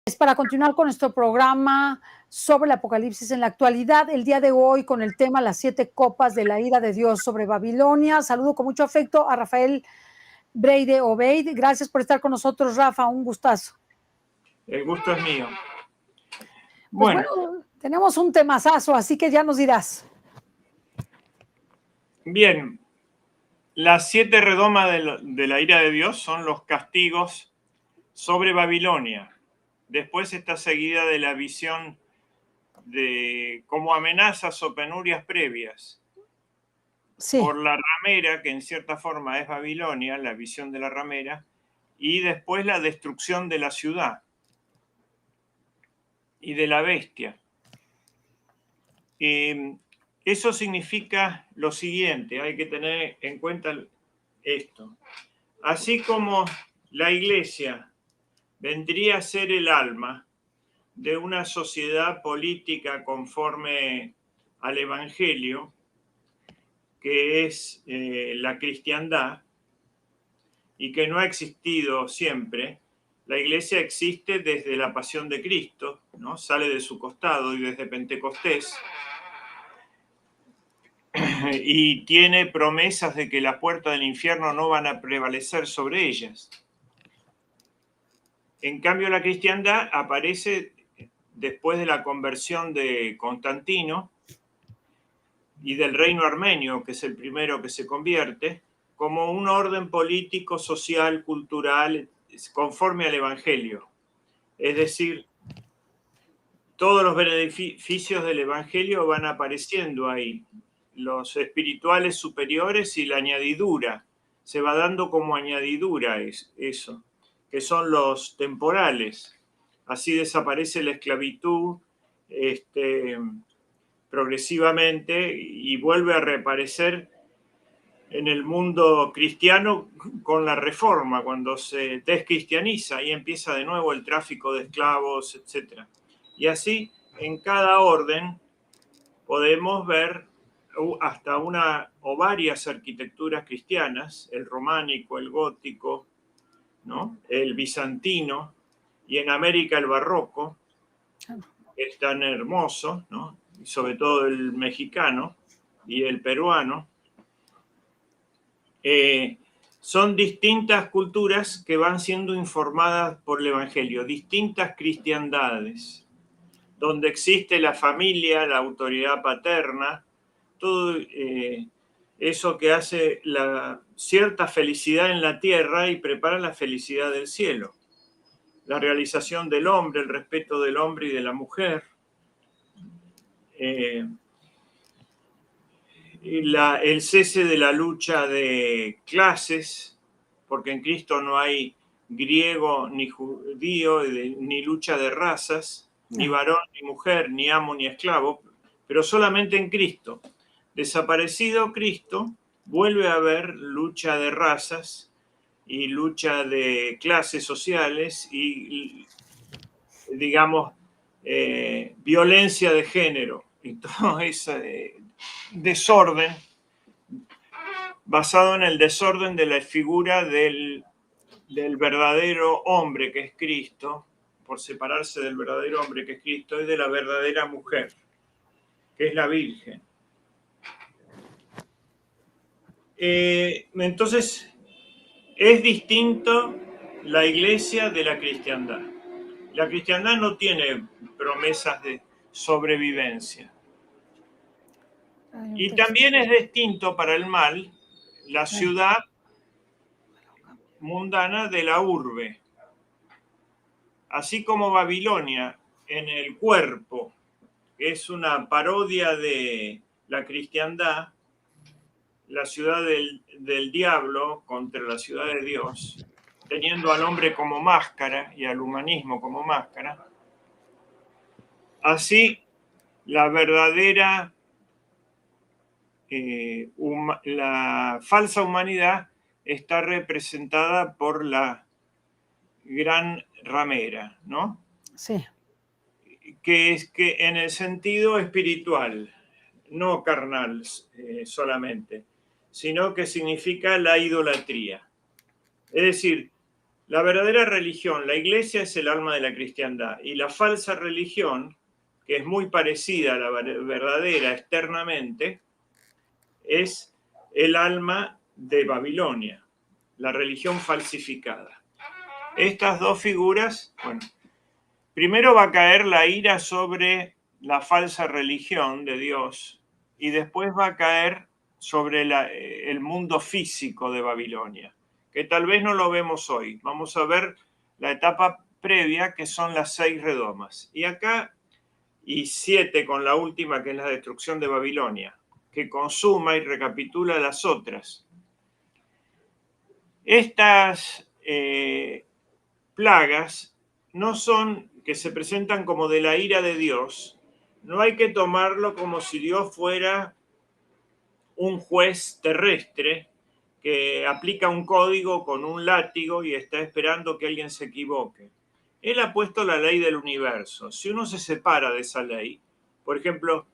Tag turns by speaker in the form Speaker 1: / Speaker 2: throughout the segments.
Speaker 1: Es para continuar con nuestro programa sobre el Apocalipsis en la actualidad, el día de hoy con el tema Las 7 copas de la ira de Dios sobre Babilonia. Saludo con mucho afecto a Rafael Breide Obeid. Gracias por estar con nosotros, Rafa, un gustazo.
Speaker 2: El gusto es mío.
Speaker 1: Pues bueno, tenemos un temazazo, así que ya nos dirás.
Speaker 2: Bien, las 7 redomas de la ira de Dios son los castigos sobre Babilonia. Después está seguida de la visión de como amenazas o penurias previas.
Speaker 1: Sí.
Speaker 2: Por la ramera, que en cierta forma es Babilonia, la visión de la ramera, y después la destrucción de la ciudad y de la bestia. Eso significa lo siguiente, hay que tener en cuenta esto. Así como la iglesia vendría a ser el alma de una sociedad política conforme al Evangelio, que es la cristiandad, y que no ha existido siempre, la iglesia existe desde la pasión de Cristo, ¿no? Sale de su costado y desde Pentecostés, y tiene promesas de que las puertas del infierno no van a prevalecer sobre ellas. En cambio, la cristiandad aparece después de la conversión de Constantino y del reino armenio, que es el primero que se convierte, como un orden político, social, cultural, conforme al Evangelio. Es decir, todos los beneficios del Evangelio van apareciendo ahí, los espirituales superiores y la añadidura. Se va dando como añadidura eso, que son los temporales. Así desaparece la esclavitud progresivamente y vuelve a reaparecer en el mundo cristiano con la reforma, cuando se descristianiza y empieza de nuevo el tráfico de esclavos, etc. Y así, en cada orden podemos ver hasta una o varias arquitecturas cristianas, el románico, el gótico, ¿no? El bizantino, y en América el barroco, que es tan hermoso, ¿no? Y sobre todo el mexicano y el peruano. Son distintas culturas que van siendo informadas por el Evangelio, distintas cristiandades, donde existe la familia, la autoridad paterna, todo eso que hace cierta felicidad en la tierra y prepara la felicidad del cielo. La realización del hombre, el respeto del hombre y de la mujer. El cese de la lucha de clases, porque en Cristo no hay griego ni judío, ni lucha de razas, ni varón ni mujer, ni amo ni esclavo, pero solamente en Cristo. Desaparecido Cristo, vuelve a haber lucha de razas y lucha de clases sociales y digamos, violencia de género y todo ese desorden basado en el desorden de la figura del verdadero hombre que es Cristo, por separarse del verdadero hombre que es Cristo, y de la verdadera mujer, que es la Virgen. Entonces, es distinto la iglesia de la cristiandad. La cristiandad no tiene promesas de sobrevivencia. Y también es distinto para el mal la ciudad mundana de la urbe. Así como Babilonia en el cuerpo es una parodia de la cristiandad, la ciudad del diablo contra la ciudad de Dios, teniendo al hombre como máscara y al humanismo como máscara, así la verdadera, la falsa humanidad está representada por la gran ramera, ¿no?
Speaker 1: Sí.
Speaker 2: Que es que en el sentido espiritual, no carnal solamente, sino que significa la idolatría. Es decir, La verdadera religión, la iglesia, es el alma de la cristiandad, y la falsa religión, que es muy parecida a la verdadera externamente, es el alma de Babilonia, la religión falsificada. Estas dos figuras, bueno, primero va a caer la ira sobre la falsa religión de Dios y después va a caer sobre el mundo físico de Babilonia, que tal vez no lo vemos hoy. Vamos a ver la etapa previa, que son las 6 redomas. Y acá, y 7 con la última, que es la destrucción de Babilonia, que consuma y recapitula las otras. Estas plagas no son, que se presentan como de la ira de Dios, no hay que tomarlo como si Dios fuera un juez terrestre que aplica un código con un látigo y está esperando que alguien se equivoque. Él ha puesto la ley del universo. Si uno se separa de esa ley, por ejemplo,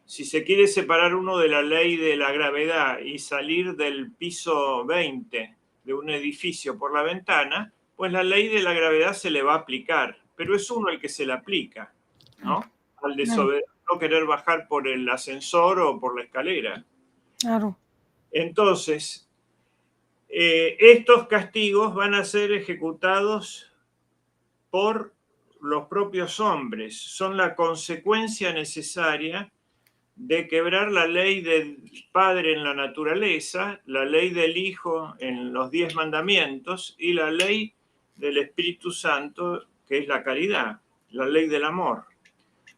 Speaker 2: si se quiere separar uno de la ley de la gravedad y salir del piso 20 de un edificio por la ventana, pues la ley de la gravedad se le va a aplicar, pero es uno el que se la aplica, ¿no? Al desobedecer, no querer bajar por el ascensor o por la escalera.
Speaker 1: Claro.
Speaker 2: Entonces, estos castigos van a ser ejecutados por los propios hombres, son la consecuencia necesaria de quebrar la ley del Padre en la naturaleza, la ley del Hijo en los 10 mandamientos y la ley del Espíritu Santo, que es la caridad, la ley del amor.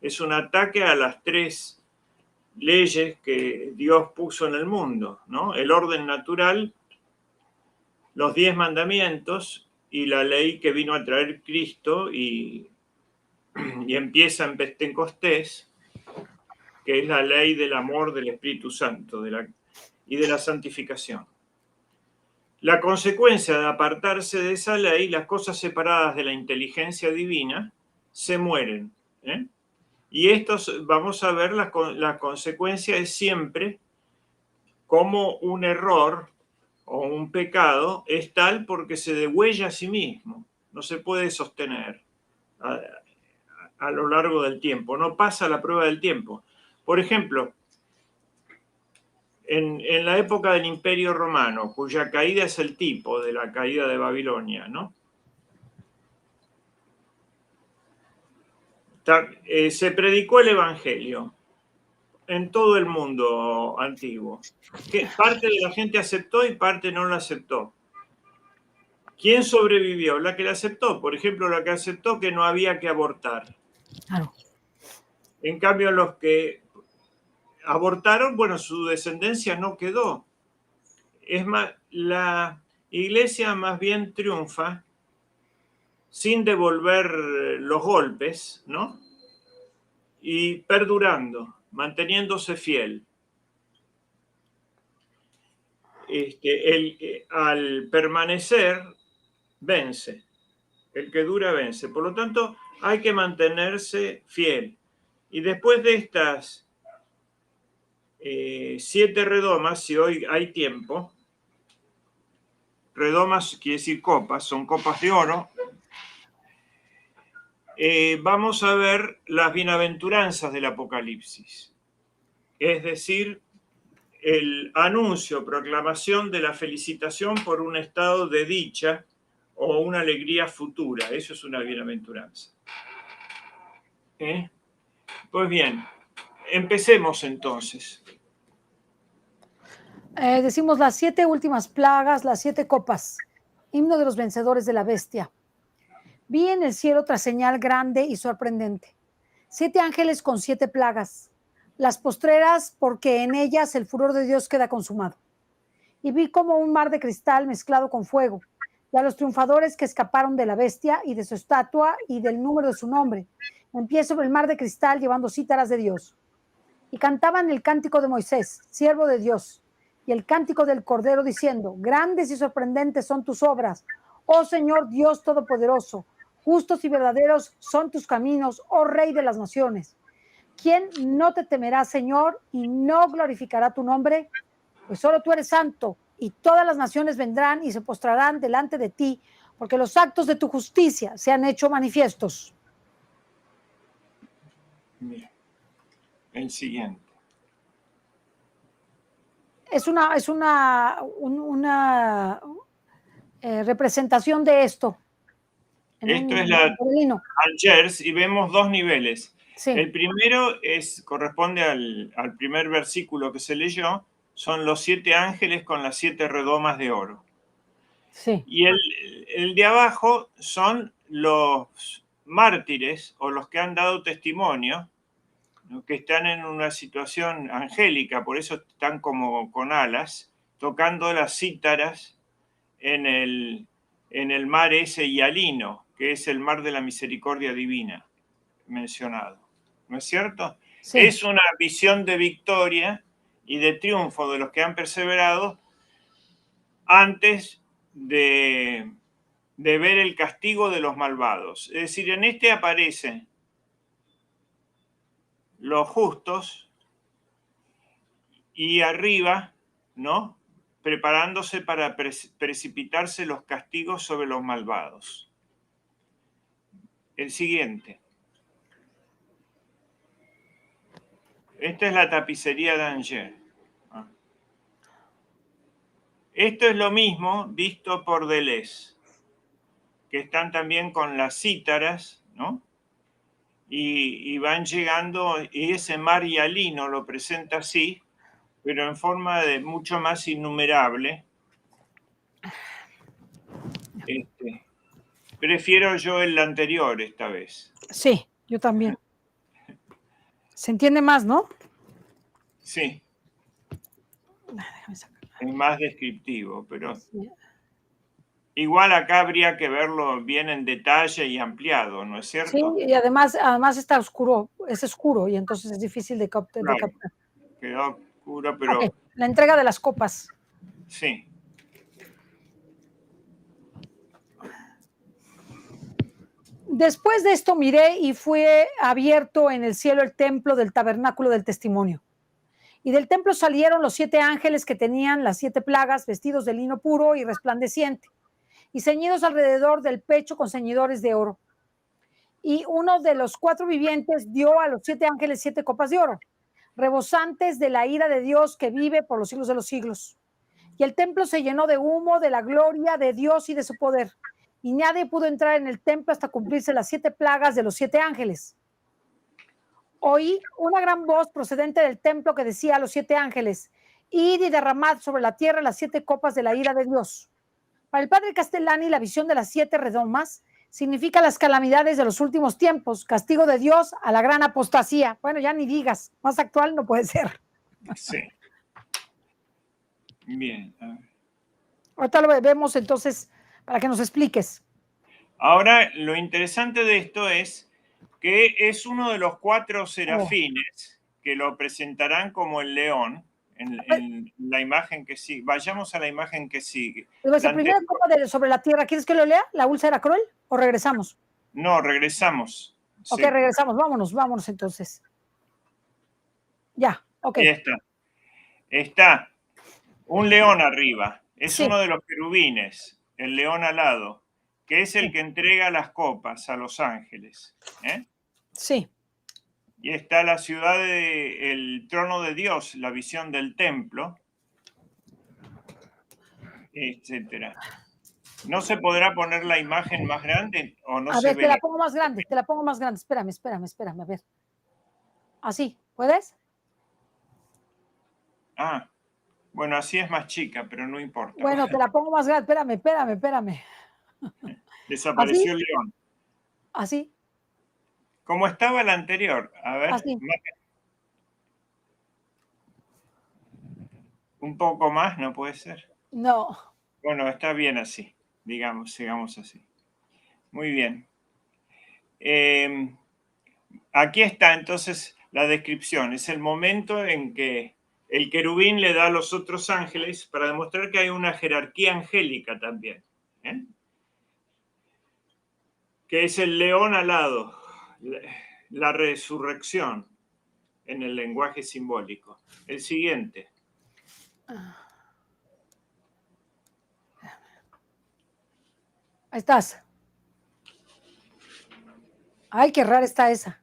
Speaker 2: Es un ataque a las 3 leyes que Dios puso en el mundo, ¿no? El orden natural, los 10 mandamientos y la ley que vino a traer Cristo y empieza en Pentecostés, que es la ley del amor del Espíritu Santo y de la santificación. La consecuencia de apartarse de esa ley, las cosas separadas de la inteligencia divina, se mueren. Y esto vamos a ver, la consecuencia es siempre como un error o un pecado es tal porque se degüella a sí mismo, no se puede sostener a lo largo del tiempo, no pasa la prueba del tiempo. Por ejemplo, en la época del Imperio Romano, cuya caída es el tipo de la caída de Babilonia, ¿no? Se predicó el Evangelio en todo el mundo antiguo. Que parte de la gente aceptó y parte no lo aceptó. ¿Quién sobrevivió? La que la aceptó. Por ejemplo, la que aceptó que no había que abortar.
Speaker 1: Claro.
Speaker 2: En cambio, los que abortaron, bueno, su descendencia no quedó. Es más, la iglesia más bien triunfa sin devolver los golpes, ¿no? Y perdurando, manteniéndose fiel. Al permanecer, vence. El que dura, vence. Por lo tanto, hay que mantenerse fiel. Y después de estas 7 redomas, si hoy hay tiempo, redomas quiere decir copas, son copas de oro, vamos a ver las bienaventuranzas del Apocalipsis. Es decir, el anuncio, proclamación de la felicitación por un estado de dicha o una alegría futura. Eso es una bienaventuranza. Pues bien, empecemos entonces.
Speaker 1: Decimos las 7 últimas plagas, las 7 copas, himno de los vencedores de la bestia. Vi en el cielo otra señal grande y sorprendente. 7 ángeles con 7 plagas, las postreras porque en ellas el furor de Dios queda consumado. Y vi como un mar de cristal mezclado con fuego, y a los triunfadores que escaparon de la bestia y de su estatua y del número de su nombre, en pie sobre el mar de cristal llevando cítaras de Dios. Y cantaban el cántico de Moisés, siervo de Dios, y el cántico del Cordero diciendo: grandes y sorprendentes son tus obras, oh Señor Dios Todopoderoso, justos y verdaderos son tus caminos, oh Rey de las naciones. ¿Quién no te temerá, Señor, y no glorificará tu nombre? Pues solo tú eres santo, y todas las naciones vendrán y se postrarán delante de ti, porque los actos de tu justicia se han hecho manifiestos.
Speaker 2: Bien. El siguiente.
Speaker 1: Es una representación de esto.
Speaker 2: Esto es la Angers y vemos dos niveles.
Speaker 1: Sí.
Speaker 2: El primero corresponde al primer versículo que se leyó, son los 7 ángeles con las 7 redomas de oro.
Speaker 1: Sí.
Speaker 2: Y el de abajo son los mártires o los que han dado testimonio, ¿no? Que están en una situación angélica, por eso están como con alas, tocando las cítaras en el mar ese hialino, que es el mar de la misericordia divina mencionado. ¿No es cierto?
Speaker 1: Sí.
Speaker 2: Es una visión de victoria y de triunfo de los que han perseverado antes de ver el castigo de los malvados. Es decir, en este aparecen los justos y arriba, ¿no? Preparándose para precipitarse los castigos sobre los malvados. El siguiente. Esta es la tapicería de Angers. Esto es lo mismo visto por Deleuze, que están también con las cítaras, ¿no? Y van llegando, y ese mar hialino lo presenta así, pero en forma de mucho más innumerable. Prefiero yo el anterior esta vez.
Speaker 1: Sí, yo también. Se entiende más, ¿no?
Speaker 2: Sí.
Speaker 1: Déjame sacar.
Speaker 2: Es más descriptivo, pero
Speaker 1: Sí.
Speaker 2: igual acá habría que verlo bien en detalle y ampliado, ¿no es cierto?
Speaker 1: Sí, y además está oscuro, es oscuro y entonces es difícil de captar.
Speaker 2: Claro, quedó oscuro, pero
Speaker 1: Okay. La entrega de las copas.
Speaker 2: sí.
Speaker 1: Después de esto miré y fue abierto en el cielo el templo del tabernáculo del testimonio. Y del templo salieron los 7 ángeles que tenían las 7 plagas, vestidos de lino puro y resplandeciente, y ceñidos alrededor del pecho con ceñidores de oro. Y uno de los 4 vivientes dio a los 7 ángeles 7 copas de oro, rebosantes de la ira de Dios que vive por los siglos de los siglos. Y el templo se llenó de humo, de la gloria de Dios y de su poder. Y nadie pudo entrar en el templo hasta cumplirse las 7 plagas de los 7 ángeles. Oí una gran voz procedente del templo que decía a los 7 ángeles: id y derramad sobre la tierra las 7 copas de la ira de Dios. Para el padre Castellani, la visión de las 7 redomas significa las calamidades de los últimos tiempos, castigo de Dios a la gran apostasía. Bueno, ya ni digas, más actual no puede ser.
Speaker 2: Sí. Bien.
Speaker 1: Ahorita lo vemos entonces para que nos expliques.
Speaker 2: Ahora, lo interesante de esto es que es uno de los 4 serafines que lo presentarán como el león en la imagen que sigue. Vayamos a la imagen que sigue.
Speaker 1: La primera copa sobre la tierra, ¿quieres que lo lea? ¿La úlcera cruel o regresamos?
Speaker 2: No, regresamos.
Speaker 1: Ok,
Speaker 2: Sí.
Speaker 1: regresamos, vámonos entonces. Ya, ok.
Speaker 2: Ahí está. Está un león arriba. Es
Speaker 1: Sí.
Speaker 2: uno de los querubines, el león alado, que es el que entrega las copas a los ángeles.
Speaker 1: Sí.
Speaker 2: Y está la ciudad el trono de Dios, la visión del templo, etcétera. ¿No se podrá poner la imagen más grande o no
Speaker 1: A
Speaker 2: se
Speaker 1: ver,
Speaker 2: ve?
Speaker 1: te la pongo más grande, Espérame, a ver. ¿Así? ¿Puedes?
Speaker 2: Ah, bueno, así es más chica, pero no importa.
Speaker 1: Bueno, te la pongo más grande, espérame.
Speaker 2: Desapareció el león.
Speaker 1: ¿Así?
Speaker 2: Como estaba la anterior. A ver.
Speaker 1: Así.
Speaker 2: Un poco más, ¿no puede ser?
Speaker 1: No.
Speaker 2: Bueno, está bien así, digamos, sigamos así. Muy bien. Aquí está entonces la descripción. Es el momento en que el querubín le da a los otros ángeles para demostrar que hay una jerarquía angélica también. Que es el león alado, la resurrección en el lenguaje simbólico. El siguiente.
Speaker 1: Ahí estás. Ay, qué rara está esa.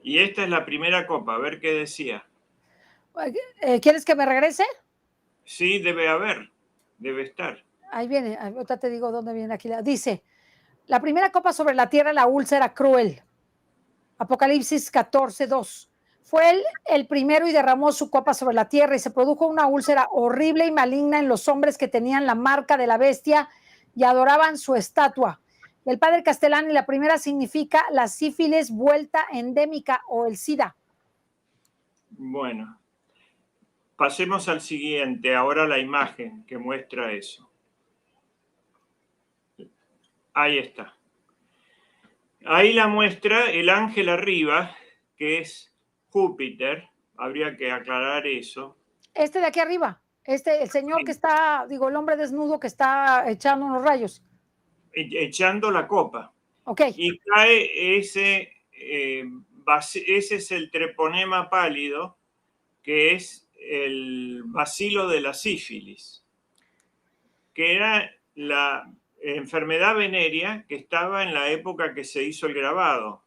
Speaker 2: Y esta es la primera copa, a ver qué decía.
Speaker 1: ¿Quieres que me regrese?
Speaker 2: Sí, debe estar.
Speaker 1: Ahí viene, ahorita te digo dónde viene aquí. Dice, la primera copa sobre la tierra, la úlcera cruel. Apocalipsis 14:2. Fue él el primero y derramó su copa sobre la tierra y se produjo una úlcera horrible y maligna en los hombres que tenían la marca de la bestia y adoraban su estatua. El padre Castellani, la primera significa la sífilis vuelta endémica o el SIDA.
Speaker 2: Bueno, pasemos al siguiente, ahora la imagen que muestra eso. Ahí está. Ahí la muestra el ángel arriba, que es Júpiter. Habría que aclarar eso.
Speaker 1: Este de aquí arriba, el señor que está, digo, el hombre desnudo que está echando unos rayos.
Speaker 2: Echando la copa.
Speaker 1: Ok.
Speaker 2: Y cae ese es el treponema pálido, que es el bacilo de la sífilis, que era la enfermedad venérea que estaba en la época que se hizo el grabado.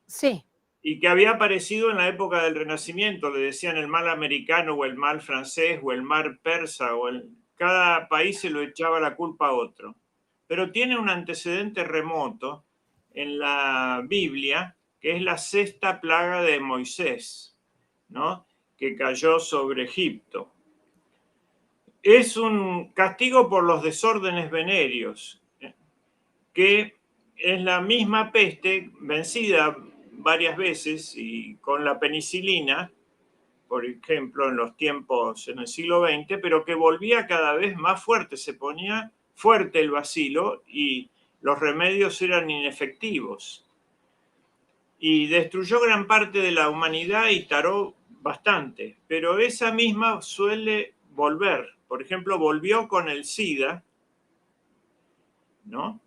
Speaker 1: Sí.
Speaker 2: Y que había aparecido en la época del Renacimiento, le decían el mal americano o el mal francés o el mal persa, cada país se lo echaba la culpa a otro. Pero tiene un antecedente remoto en la Biblia, que es la sexta plaga de Moisés, ¿no? Que cayó sobre Egipto. Es un castigo por los desórdenes venéreos, que es la misma peste vencida varias veces y con la penicilina, por ejemplo, en los tiempos en el siglo XX, pero que volvía cada vez más fuerte, se ponía fuerte el bacilo y los remedios eran inefectivos. Y destruyó gran parte de la humanidad y taró bastante, pero esa misma suele volver. Por ejemplo, volvió con el SIDA, ¿no?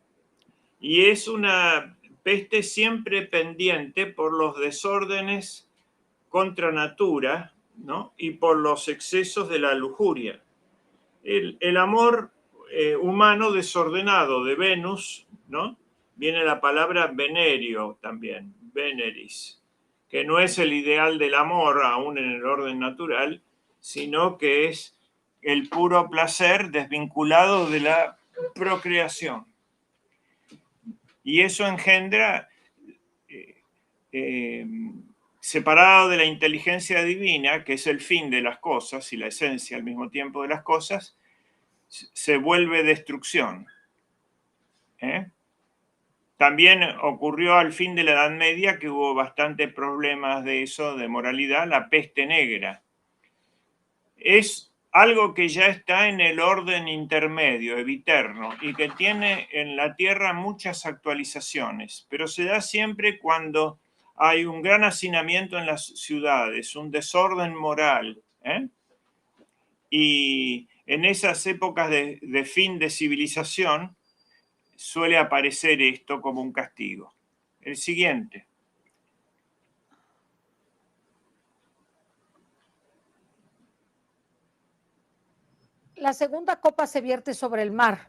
Speaker 2: Y es una peste siempre pendiente por los desórdenes contra natura, ¿no? Y por los excesos de la lujuria. El amor humano desordenado de Venus, ¿no? Viene la palabra venerio también, veneris, que no es el ideal del amor aún en el orden natural, sino que es el puro placer desvinculado de la procreación. Y eso engendra, separado de la inteligencia divina, que es el fin de las cosas y la esencia al mismo tiempo de las cosas, se vuelve destrucción. También ocurrió al fin de la Edad Media que hubo bastantes problemas de eso, de moralidad, la peste negra. Es algo que ya está en el orden intermedio, eviterno, y que tiene en la Tierra muchas actualizaciones, pero se da siempre cuando hay un gran hacinamiento en las ciudades, un desorden moral, y en esas épocas de fin de civilización suele aparecer esto como un castigo. El siguiente.
Speaker 1: La segunda copa se vierte sobre el mar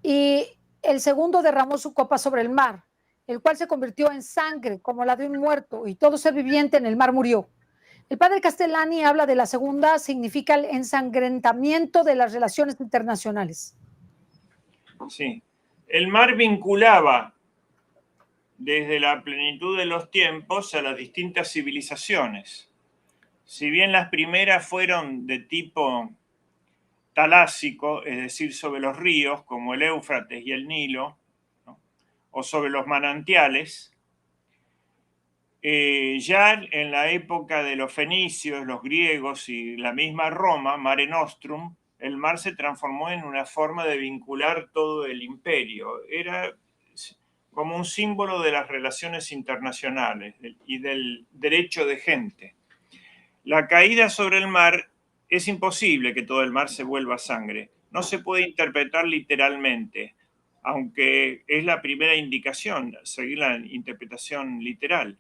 Speaker 1: y el segundo derramó su copa sobre el mar, el cual se convirtió en sangre como la de un muerto y todo ser viviente en el mar murió. El padre Castellani habla de la segunda, significa el ensangrentamiento de las relaciones internacionales.
Speaker 2: Sí. El mar vinculaba desde la plenitud de los tiempos a las distintas civilizaciones. Si bien las primeras fueron de tipo talásico, es decir, sobre los ríos como el Éufrates y el Nilo, ¿no? O sobre los manantiales, ya en la época de los fenicios, los griegos y la misma Roma, Mare Nostrum, el mar se transformó en una forma de vincular todo el imperio. Era como un símbolo de las relaciones internacionales y del derecho de gente. La caída sobre el mar es imposible que todo el mar se vuelva sangre. No se puede interpretar literalmente, aunque es la primera indicación, seguir la interpretación literal.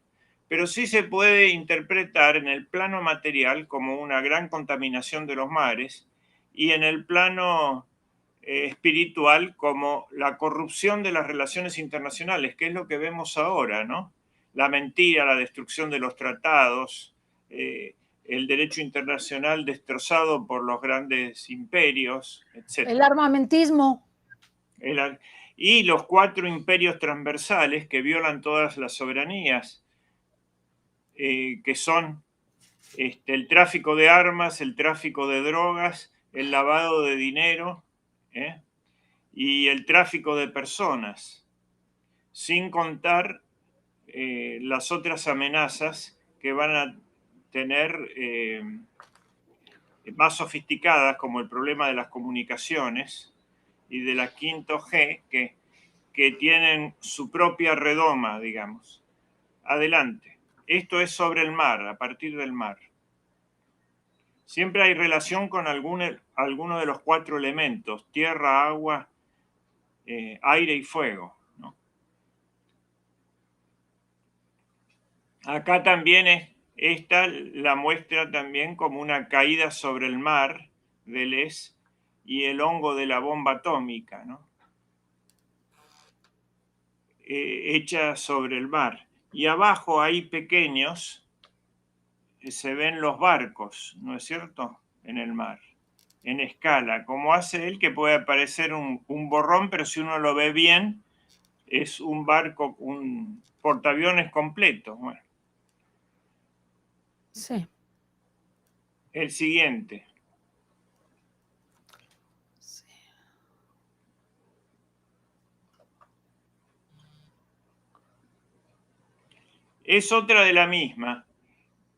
Speaker 2: Pero sí se puede interpretar en el plano material como una gran contaminación de los mares y en el plano espiritual como la corrupción de las relaciones internacionales, que es lo que vemos ahora, ¿no? La mentira, la destrucción de los tratados, el derecho internacional destrozado por los grandes imperios, etc.
Speaker 1: El armamentismo.
Speaker 2: Y los 4 imperios transversales que violan todas las soberanías, que son el tráfico de armas, el tráfico de drogas, el lavado de dinero, y el tráfico de personas, sin contar las otras amenazas que van a tener más sofisticadas, como el problema de las comunicaciones y de la 5G, que tienen su propia redoma, digamos. Adelante. Esto es sobre el mar, a partir del mar. Siempre hay relación con alguno de los 4 elementos: tierra, agua, aire y fuego, ¿no? Acá también esta la muestra también como una caída sobre el mar del y el hongo de la bomba atómica, ¿no? Hecha sobre el mar. Y abajo hay pequeños, se ven los barcos, ¿no es cierto?, en el mar, en escala, como hace él, que puede parecer un borrón, pero si uno lo ve bien, es un barco, un portaaviones completo. Bueno.
Speaker 1: Sí.
Speaker 2: El siguiente.
Speaker 1: Sí.
Speaker 2: Es otra de la misma,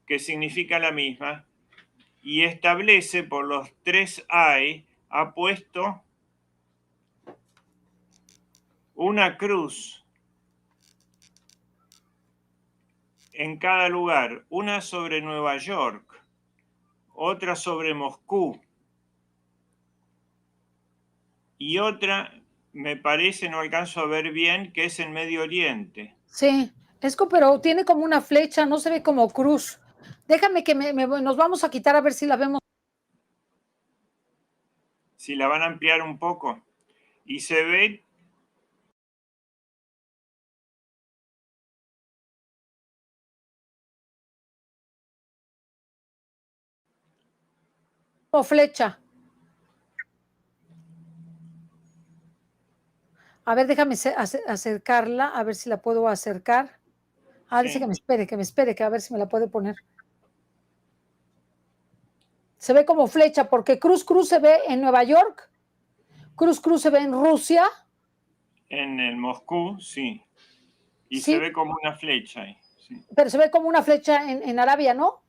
Speaker 2: que significa la misma, y establece por los 3 hay, ha puesto una cruz en cada lugar, una sobre Nueva York, otra sobre Moscú, y otra, me parece, no alcanzo a ver bien, que es en Medio Oriente.
Speaker 1: Sí, pero tiene como una flecha, no se ve como cruz. Déjame que nos vamos a quitar a ver si la vemos.
Speaker 2: Si la van a ampliar un poco. Y se ve
Speaker 1: Como flecha. A ver, déjame acercarla, a ver si la puedo acercar. Dice
Speaker 2: sí.
Speaker 1: que me espere, que a ver si me la puede poner. Se ve como flecha, porque cruz se ve en Nueva York, cruz se ve en Rusia.
Speaker 2: En el Moscú, sí. Y
Speaker 1: Sí,
Speaker 2: se ve como una flecha ahí. Sí,
Speaker 1: pero se ve como una flecha en Arabia, ¿no?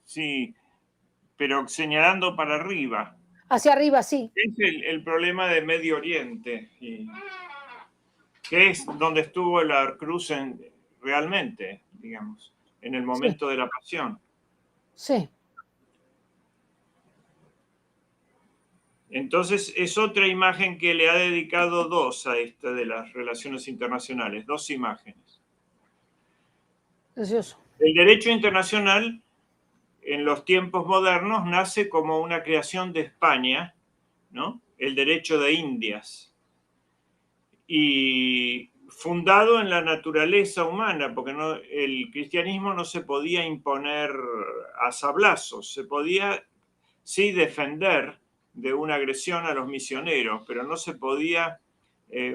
Speaker 2: sí, pero señalando para arriba.
Speaker 1: Hacia arriba, sí.
Speaker 2: Es el problema de Medio Oriente, que es donde estuvo la cruz realmente, digamos, en el
Speaker 1: Sí,
Speaker 2: momento de la pasión.
Speaker 1: sí.
Speaker 2: Entonces es otra imagen que le ha dedicado 2 a esta de las relaciones internacionales, 2 imágenes.
Speaker 1: Precioso.
Speaker 2: El derecho internacional en los tiempos modernos nace como una creación de España, ¿no? El derecho de Indias. Y fundado en la naturaleza humana, porque el cristianismo no se podía imponer a sablazos, se podía sí defender de una agresión a los misioneros, pero no se podía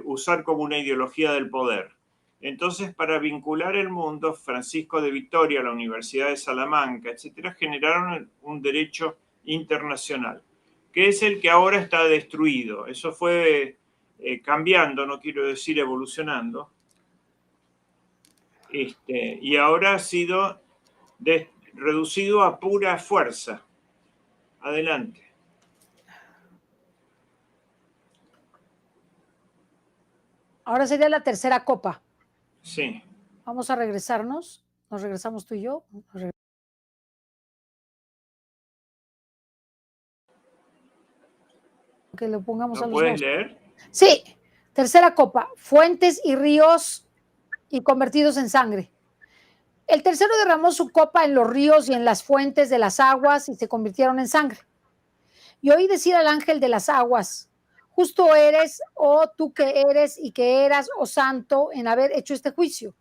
Speaker 2: usar como una ideología del poder. Entonces, para vincular el mundo, Francisco de Vitoria, la Universidad de Salamanca, etcétera, generaron un derecho internacional, que es el que ahora está destruido. Eso fue cambiando, no quiero decir evolucionando, y ahora ha sido reducido a pura fuerza. Adelante.
Speaker 1: Ahora sería la tercera copa.
Speaker 2: Sí.
Speaker 1: Vamos a regresarnos. Nos regresamos tú y yo. Que lo pongamos a
Speaker 2: ¿Lo
Speaker 1: los
Speaker 2: puedes
Speaker 1: dos.
Speaker 2: leer?
Speaker 1: Sí. Tercera copa. Fuentes y ríos y convertidos en sangre. El tercero derramó su copa en los ríos y en las fuentes de las aguas y se convirtieron en sangre. Y oí decir al ángel de las aguas: justo eres, o tú que eres y que eras, o santo, en haber hecho este juicio.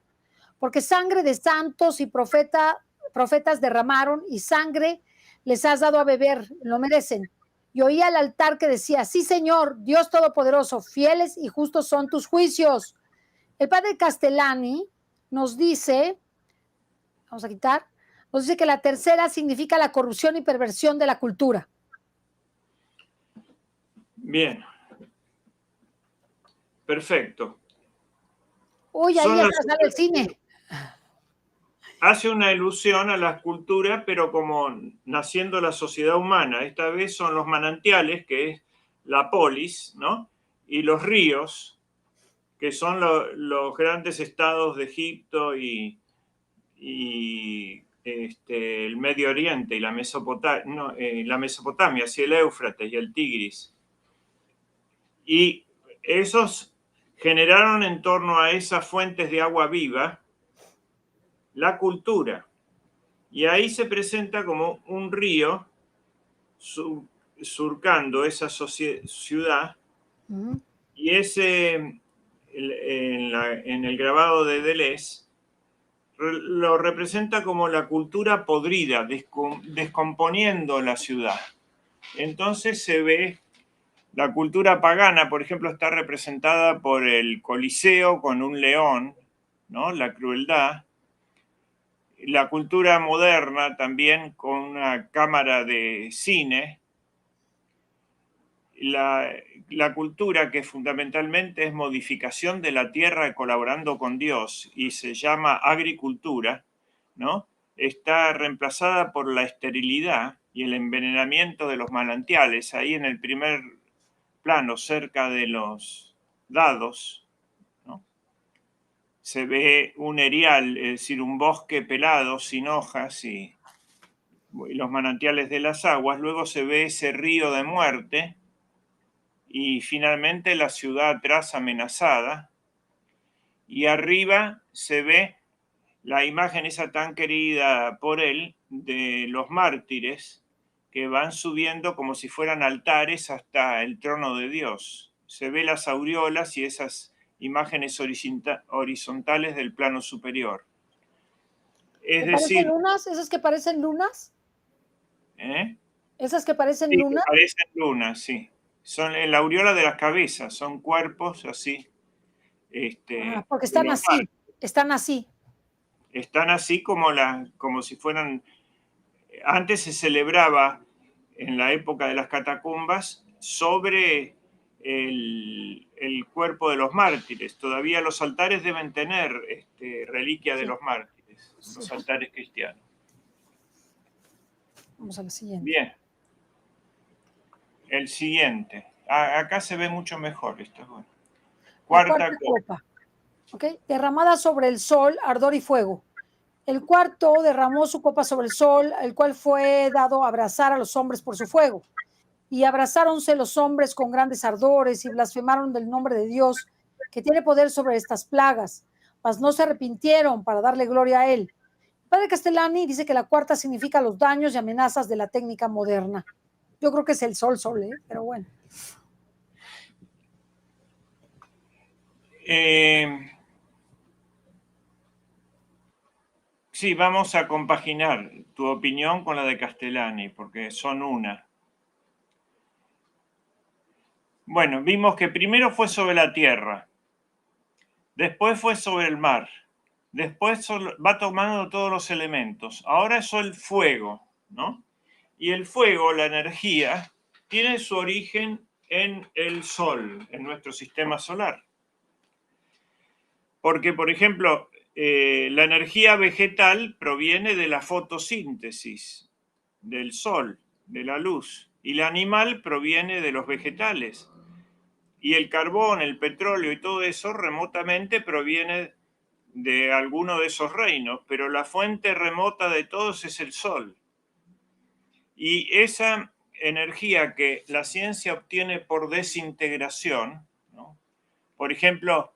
Speaker 1: Porque sangre de santos y profetas derramaron, y sangre les has dado a beber, lo merecen. Y oí al altar que decía: sí, Señor, Dios Todopoderoso, fieles y justos son tus juicios. El padre Castellani nos dice, vamos a quitar, nos dice que la tercera significa la corrupción y perversión de la cultura.
Speaker 2: Bien. Perfecto.
Speaker 1: Uy, ahí
Speaker 2: Son las
Speaker 1: hasta sale el cine.
Speaker 2: Hace una ilusión a la cultura, pero como naciendo la sociedad humana. Esta vez son los manantiales, que es la polis, ¿no? Y los ríos, que son los grandes estados de Egipto y el Medio Oriente y la Mesopotamia, así el Éufrates y el Tigris. Y esos generaron en torno a esas fuentes de agua viva la cultura. Y ahí se presenta como un río surcando esa ciudad. Y ese, en el grabado de Deleuze, lo representa como la cultura podrida, descomponiendo la ciudad. Entonces se ve la cultura pagana, por ejemplo, está representada por el Coliseo con un león, ¿no? La crueldad. La cultura moderna también con una cámara de cine. La cultura que fundamentalmente es modificación de la tierra colaborando con Dios y se llama agricultura, ¿no? Está reemplazada por la esterilidad y el envenenamiento de los manantiales, ahí en el primer plano, cerca de los dados, ¿no? Se ve un erial, es decir, un bosque pelado, sin hojas y los manantiales de las aguas. Luego se ve ese río de muerte y finalmente la ciudad atrás amenazada. Y arriba se ve la imagen esa tan querida por él de los mártires que van subiendo como si fueran altares hasta el trono de Dios. Se ve las aureolas y esas imágenes horizontales del plano superior. Es
Speaker 1: ¿Que parecen
Speaker 2: decir,
Speaker 1: lunas? ¿Esas que parecen lunas?
Speaker 2: ¿eh?
Speaker 1: ¿Esas que parecen
Speaker 2: Sí, que
Speaker 1: lunas?
Speaker 2: parecen lunas, sí. Son en la aureola de las cabezas, son cuerpos así,
Speaker 1: Porque
Speaker 2: de los mártires.
Speaker 1: están así.
Speaker 2: Están así como si fueran. Antes se celebraba en la época de las catacumbas sobre el cuerpo de los mártires. Todavía los altares deben tener reliquia de
Speaker 1: Sí.
Speaker 2: los mártires,
Speaker 1: Sí.
Speaker 2: los altares cristianos.
Speaker 1: Vamos a la siguiente.
Speaker 2: Bien. El siguiente. Acá se ve mucho mejor esto. Bueno. Cuarta copa.
Speaker 1: ¿Okay? Derramada sobre el sol, ardor y fuego. El cuarto derramó su copa sobre el sol, el cual fue dado a abrazar a los hombres por su fuego. Y abrazáronse los hombres con grandes ardores y blasfemaron del nombre de Dios, que tiene poder sobre estas plagas, mas no se arrepintieron para darle gloria a él. El padre Castellani dice que la cuarta significa los daños y amenazas de la técnica moderna. Yo creo que es el sol, pero bueno.
Speaker 2: Sí, vamos a compaginar tu opinión con la de Castellani, porque son una. Bueno, vimos que primero fue sobre la tierra, después fue sobre el mar, después va tomando todos los elementos. Ahora es el fuego, ¿no? Y el fuego, la energía, tiene su origen en el Sol, en nuestro sistema solar. Porque, por ejemplo, la energía vegetal proviene de la fotosíntesis, del sol, de la luz, y la animal proviene de los vegetales. Y el carbón, el petróleo y todo eso remotamente proviene de alguno de esos reinos, pero la fuente remota de todos es el sol. Y esa energía que la ciencia obtiene por desintegración, ¿no? Por ejemplo,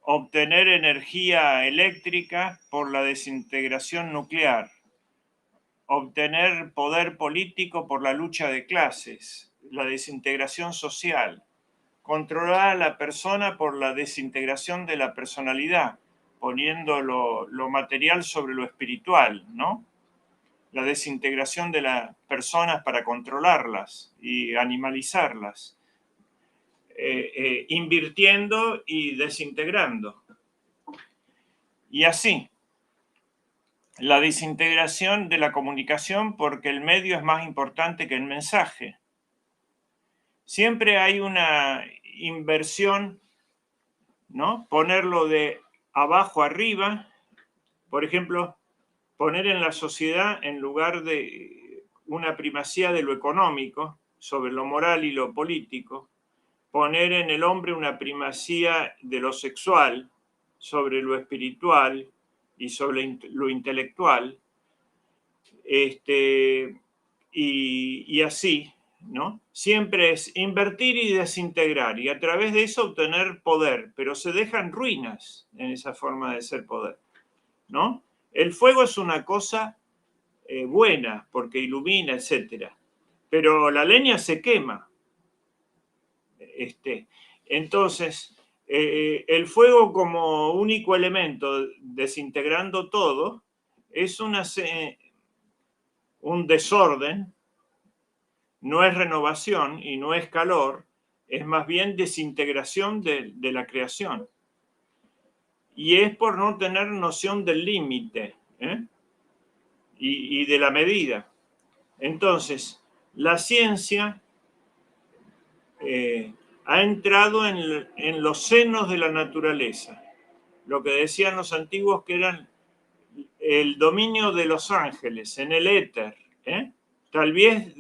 Speaker 2: obtener energía eléctrica por la desintegración nuclear, obtener poder político por la lucha de clases, la desintegración social, controlar a la persona por la desintegración de la personalidad, poniendo lo material sobre lo espiritual, ¿no? La desintegración de las personas para controlarlas y animalizarlas, invirtiendo y desintegrando. Y así, la desintegración de la comunicación porque el medio es más importante que el mensaje. Siempre hay una inversión, ¿no? Ponerlo de abajo arriba, por ejemplo, poner en la sociedad, en lugar de una primacía de lo económico sobre lo moral y lo político, poner en el hombre una primacía de lo sexual sobre lo espiritual y sobre lo intelectual, y así, ¿no? Siempre es invertir y desintegrar, y a través de eso obtener poder, pero se dejan ruinas en esa forma de ser poder, ¿no? El fuego es una cosa buena porque ilumina, etcétera, pero la leña se quema. Entonces, el fuego como único elemento desintegrando todo es un desorden, no es renovación y no es calor, es más bien desintegración de la creación. Y es por no tener noción del límite, y de la medida. Entonces, la ciencia ha entrado en los senos de la naturaleza, lo que decían los antiguos que eran el dominio de los ángeles, en el éter, tal vez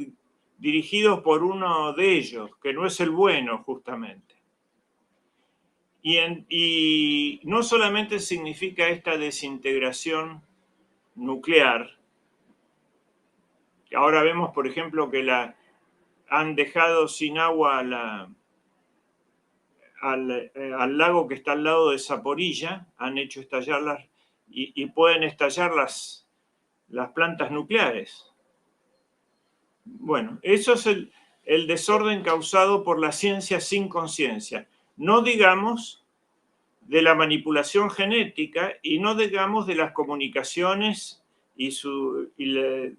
Speaker 2: dirigidos por uno de ellos, que no es el bueno justamente. Y no solamente significa esta desintegración nuclear, que ahora vemos, por ejemplo, que han dejado sin agua al lago que está al lado de Zaporilla, han hecho estallar y pueden estallar las plantas nucleares. Bueno, eso es el desorden causado por la ciencia sin conciencia. No digamos de la manipulación genética y no digamos de las comunicaciones de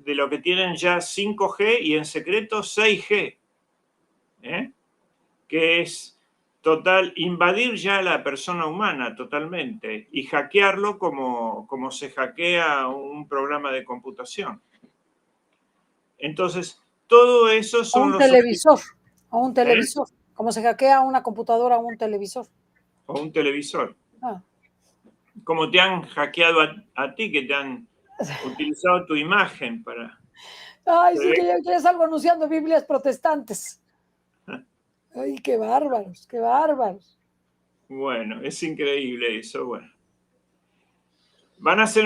Speaker 2: lo que tienen ya 5G y en secreto 6G, que es invadir ya a la persona humana totalmente y hackearlo como se hackea un programa de computación. Entonces, todo eso
Speaker 1: O
Speaker 2: son
Speaker 1: un
Speaker 2: los...
Speaker 1: televisor, o un televisor, como se hackea una computadora o un televisor.
Speaker 2: O un televisor.
Speaker 1: Ah.
Speaker 2: Como te han hackeado a ti, que te han utilizado tu imagen para...
Speaker 1: Ay, sí, que ya salgo anunciando Biblias protestantes. Ay, qué bárbaros, qué bárbaros.
Speaker 2: Bueno, es increíble eso, bueno. Van a ser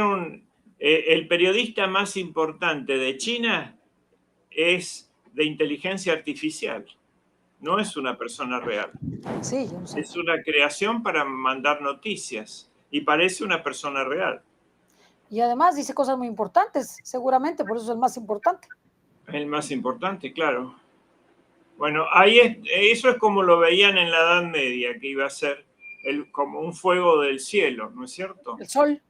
Speaker 2: el periodista más importante de China es de inteligencia artificial, no es una persona real.
Speaker 1: Sí, yo no sé.
Speaker 2: Es una creación para mandar noticias y parece una persona real.
Speaker 1: Y además dice cosas muy importantes, seguramente, por eso es el más importante.
Speaker 2: El más importante, claro. Bueno, eso es como lo veían en la Edad Media, que iba a ser como un fuego del cielo, ¿no es cierto?
Speaker 1: El sol.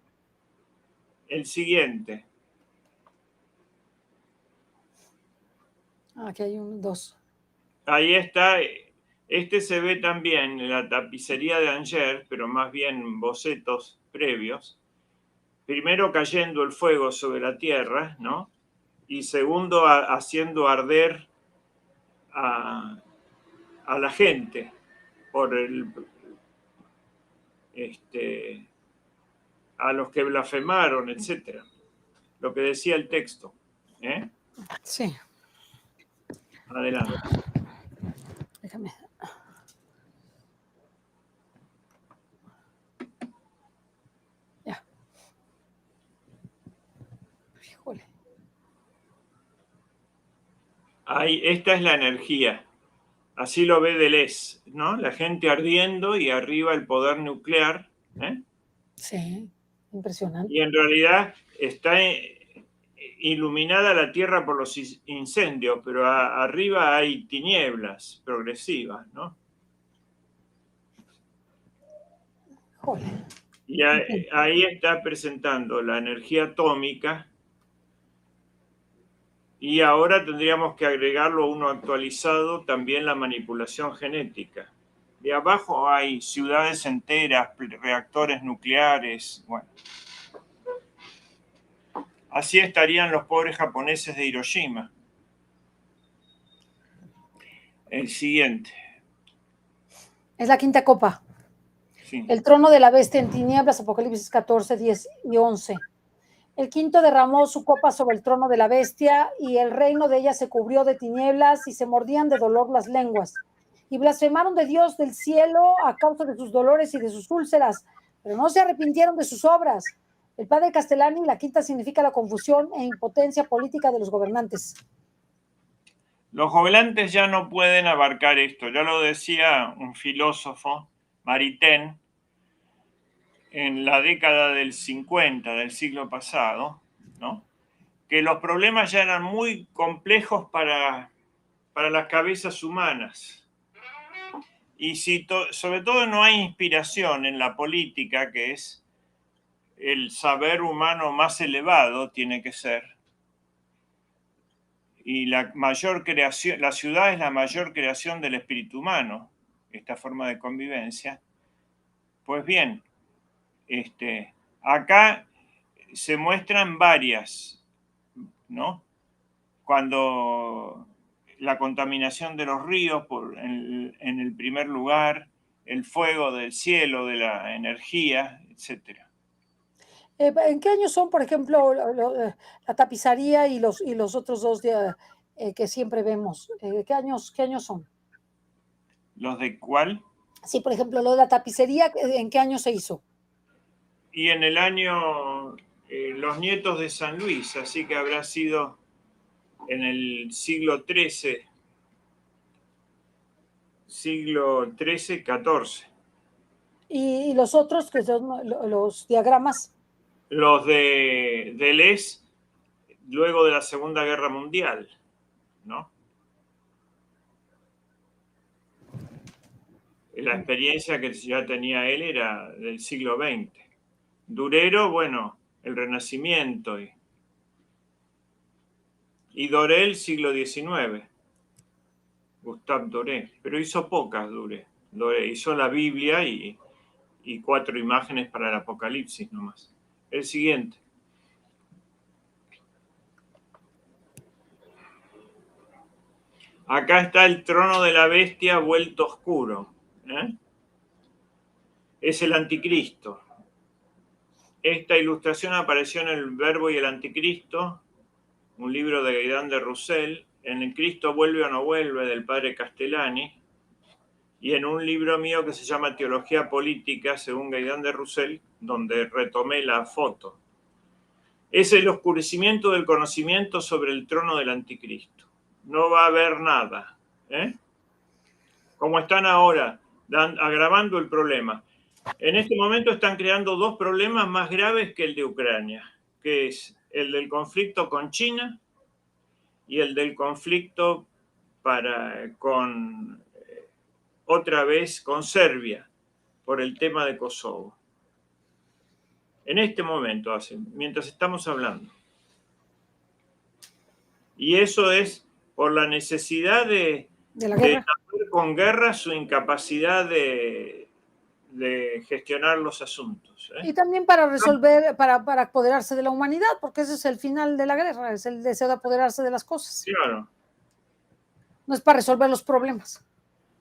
Speaker 2: El siguiente.
Speaker 1: Aquí hay dos.
Speaker 2: Ahí está. Este se ve también en la tapicería de Angers, pero más bien bocetos previos. Primero cayendo el fuego sobre la tierra, ¿no? Y segundo haciendo arder a la gente por a los que blasfemaron, etcétera. Lo que decía el texto.
Speaker 1: Sí.
Speaker 2: Adelante.
Speaker 1: Déjame. Ya. Híjole.
Speaker 2: Ahí, esta es la energía. Así lo ve Deleuze, ¿no? La gente ardiendo y arriba el poder nuclear.
Speaker 1: Sí, impresionante.
Speaker 2: Y en realidad está iluminada la tierra por los incendios, pero arriba hay tinieblas progresivas, ¿no?
Speaker 1: Joder.
Speaker 2: Y ahí está presentando la energía atómica, y ahora tendríamos que agregarlo a uno actualizado, también la manipulación genética. De abajo hay ciudades enteras, reactores nucleares, bueno. Así estarían los pobres japoneses de Hiroshima. El siguiente.
Speaker 1: Es la quinta copa.
Speaker 2: Sí.
Speaker 1: El trono de la bestia en tinieblas, Apocalipsis 14, 10 y 11. El quinto derramó su copa sobre el trono de la bestia, y el reino de ella se cubrió de tinieblas, y se mordían de dolor las lenguas. Y blasfemaron de Dios del cielo a causa de sus dolores y de sus úlceras, pero no se arrepintieron de sus obras. El padre Castellani, la quinta significa la confusión e impotencia política de los gobernantes.
Speaker 2: Los gobernantes ya no pueden abarcar esto. Ya lo decía un filósofo, Maritain, en la década del 50 del siglo pasado, ¿no? Que los problemas ya eran muy complejos para las cabezas humanas. Y si sobre todo no hay inspiración en la política, que es el saber humano más elevado, tiene que ser, y la mayor creación, la ciudad es la mayor creación del espíritu humano, esta forma de convivencia. Pues bien, acá se muestran varias, ¿no? Cuando la contaminación de los ríos, en el primer lugar, el fuego del cielo, de la energía, etcétera.
Speaker 1: ¿En qué años son, por ejemplo, la tapizaría y los otros dos que siempre vemos? ¿Qué años son?
Speaker 2: ¿Los de cuál?
Speaker 1: Sí, por ejemplo, lo de la tapicería, ¿en qué año se hizo?
Speaker 2: Y en el año Los Nietos de San Luis, así que habrá sido en el siglo XIII, XIV.
Speaker 1: Y los otros, que son los diagramas.
Speaker 2: Los de Deleuze, luego de la Segunda Guerra Mundial, ¿no? La experiencia que ya tenía él era del siglo XX. Durero, bueno, el Renacimiento, y Doré, siglo XIX. Gustave Doré, pero hizo pocas Doré. Hizo la Biblia y 4 imágenes para el Apocalipsis nomás. El siguiente. Acá está el trono de la bestia vuelto oscuro. Es el anticristo. Esta ilustración apareció en El Verbo y el Anticristo, un libro de Gaidán de Roussel, en El Cristo vuelve o no vuelve, del padre Castellani, y en un libro mío que se llama Teología Política, según Gaidán de Roussel, donde retomé la foto. Es el oscurecimiento del conocimiento sobre el trono del anticristo. No va a haber nada. Como están ahora, agravando el problema. En este momento están creando 2 problemas más graves que el de Ucrania, que es el del conflicto con China y el del conflicto otra vez con Serbia por el tema de Kosovo. En este momento mientras estamos hablando. Y eso es por la necesidad de tapar con guerra su incapacidad de gestionar los asuntos.
Speaker 1: Y también para resolver, para apoderarse de la humanidad, porque ese es el final de la guerra, es el deseo de apoderarse de las cosas.
Speaker 2: Claro.
Speaker 1: No es para resolver los problemas.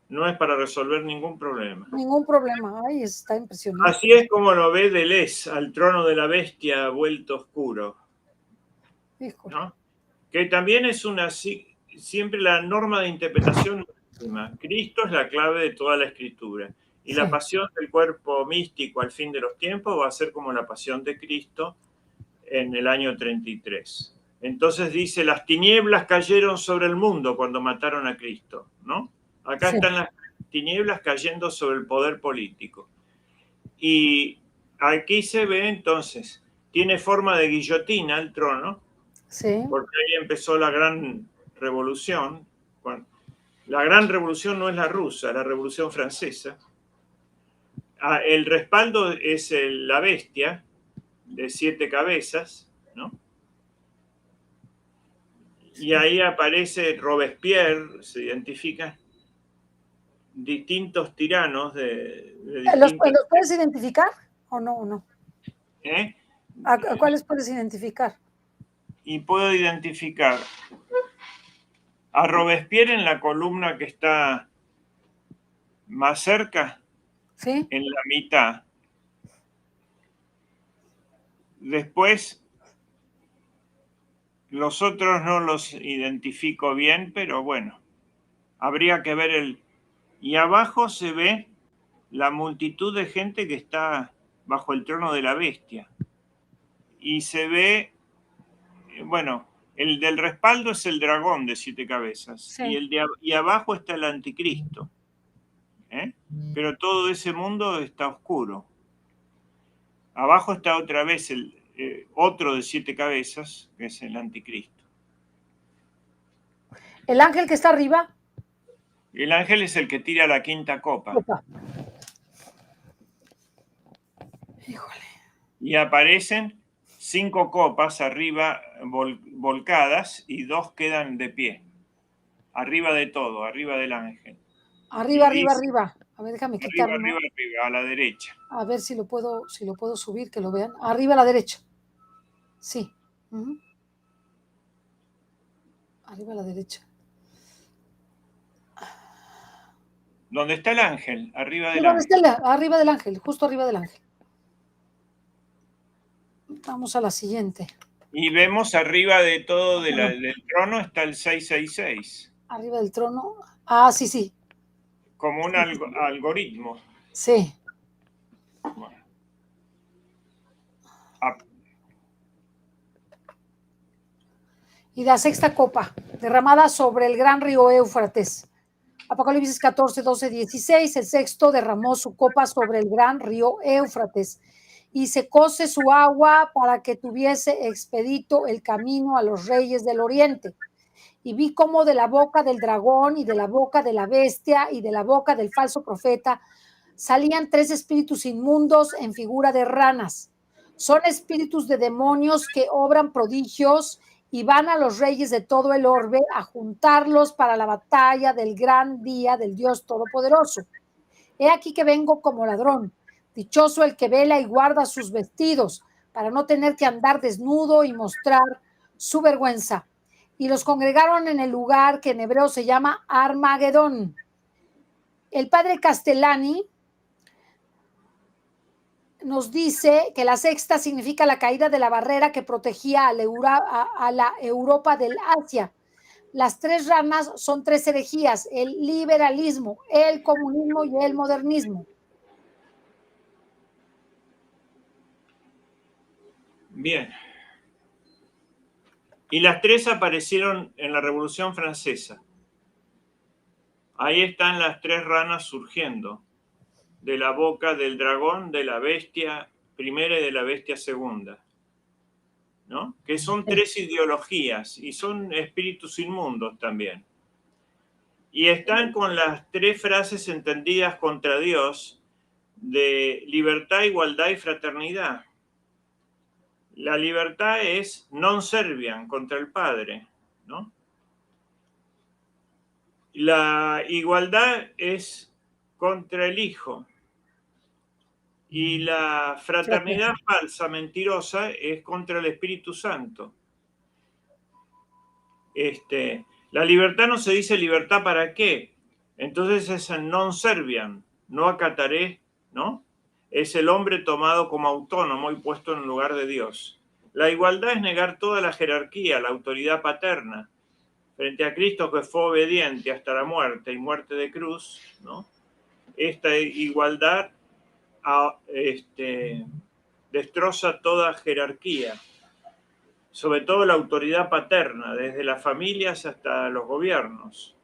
Speaker 2: No es para resolver ningún problema.
Speaker 1: Ningún problema. Ay, está impresionante.
Speaker 2: Así es como lo ve Deleuze, al trono de la bestia vuelto oscuro. ¿No? Que también es siempre la norma de interpretación máxima. Cristo es la clave de toda la escritura. Y la pasión del cuerpo místico al fin de los tiempos va a ser como la pasión de Cristo en el año 33. Entonces dice, las tinieblas cayeron sobre el mundo cuando mataron a Cristo, ¿no? Acá están las tinieblas cayendo sobre el poder político. Y aquí se ve entonces, tiene forma de guillotina el trono.
Speaker 1: Sí.
Speaker 2: porque ahí empezó la gran revolución. Bueno, la gran revolución no es la rusa, la revolución francesa. El respaldo es la bestia de 7 cabezas, ¿no? Y ahí aparece Robespierre, se identifican distintos tiranos de distintos...
Speaker 1: ¿Los puedes identificar o no? O no?
Speaker 2: ¿eh?
Speaker 1: ¿A cuáles puedes identificar?
Speaker 2: Y puedo identificar a Robespierre en la columna que está más cerca,
Speaker 1: ¿Sí?
Speaker 2: en la mitad. Después, los otros no los identifico bien, pero bueno, habría que ver Y abajo se ve la multitud de gente que está bajo el trono de la bestia. Y se ve, bueno, el del respaldo es el dragón de 7 cabezas.
Speaker 1: Sí.
Speaker 2: Y abajo está el anticristo. Pero todo ese mundo está oscuro. Abajo está otra vez otro de 7 cabezas, que es el anticristo.
Speaker 1: ¿El ángel que está arriba?
Speaker 2: El ángel es el que tira la 5ª copa.
Speaker 1: Opa. Híjole.
Speaker 2: Y aparecen 5 copas arriba volcadas y 2 quedan de pie. Arriba de todo, arriba del ángel.
Speaker 1: Arriba,
Speaker 2: Y
Speaker 1: arriba,
Speaker 2: dice,
Speaker 1: arriba. A ver, déjame
Speaker 2: arriba,
Speaker 1: quitarlo.
Speaker 2: arriba, arriba, a la derecha.
Speaker 1: A ver si lo puedo subir, que lo vean. Arriba a la derecha. Sí. Uh-huh. Arriba a la derecha.
Speaker 2: ¿Dónde está el ángel? Arriba del
Speaker 1: ¿Dónde
Speaker 2: ángel.
Speaker 1: está arriba del ángel? Justo arriba del ángel. Vamos a la siguiente.
Speaker 2: Y vemos arriba de todo del trono está el 666.
Speaker 1: Arriba del trono. Ah, sí, sí.
Speaker 2: Como un algoritmo.
Speaker 1: Sí.
Speaker 2: Bueno.
Speaker 1: Y la 6ª copa, derramada sobre el gran río Éufrates. Apocalipsis 14, 12, 16. El 6º derramó su copa sobre el gran río Éufrates y secóse su agua para que tuviese expedito el camino a los reyes del oriente. Y vi cómo de la boca del dragón y de la boca de la bestia y de la boca del falso profeta salían 3 espíritus inmundos en figura de ranas. Son espíritus de demonios que obran prodigios y van a los reyes de todo el orbe a juntarlos para la batalla del gran día del Dios Todopoderoso. He aquí que vengo como ladrón. Dichoso el que vela y guarda sus vestidos, para no tener que andar desnudo y mostrar su vergüenza. Y los congregaron en el lugar que en hebreo se llama Armagedón. El padre Castellani nos dice que la 6ª significa la caída de la barrera que protegía a la Europa del Asia. Las 3 ramas son 3 herejías: el liberalismo, el comunismo y el modernismo.
Speaker 2: Bien. Y las 3 aparecieron en la Revolución Francesa. Ahí están las 3 ranas surgiendo de la boca del dragón, de la bestia primera y de la bestia segunda, ¿no? Que son 3 ideologías y son espíritus inmundos también. Y están con las 3 frases entendidas contra Dios de libertad, igualdad y fraternidad. La libertad es non serviam, contra el Padre, ¿no? La igualdad es contra el Hijo. Y la fraternidad falsa, mentirosa, es contra el Espíritu Santo. La libertad no se dice libertad para qué. Entonces es el non serviam, no acataré, ¿no? Es el hombre tomado como autónomo y puesto en lugar de Dios. La igualdad es negar toda la jerarquía, la autoridad paterna. Frente a Cristo, que fue obediente hasta la muerte y muerte de cruz, ¿no? Esta igualdad destroza toda jerarquía, sobre todo la autoridad paterna, desde las familias hasta los gobiernos,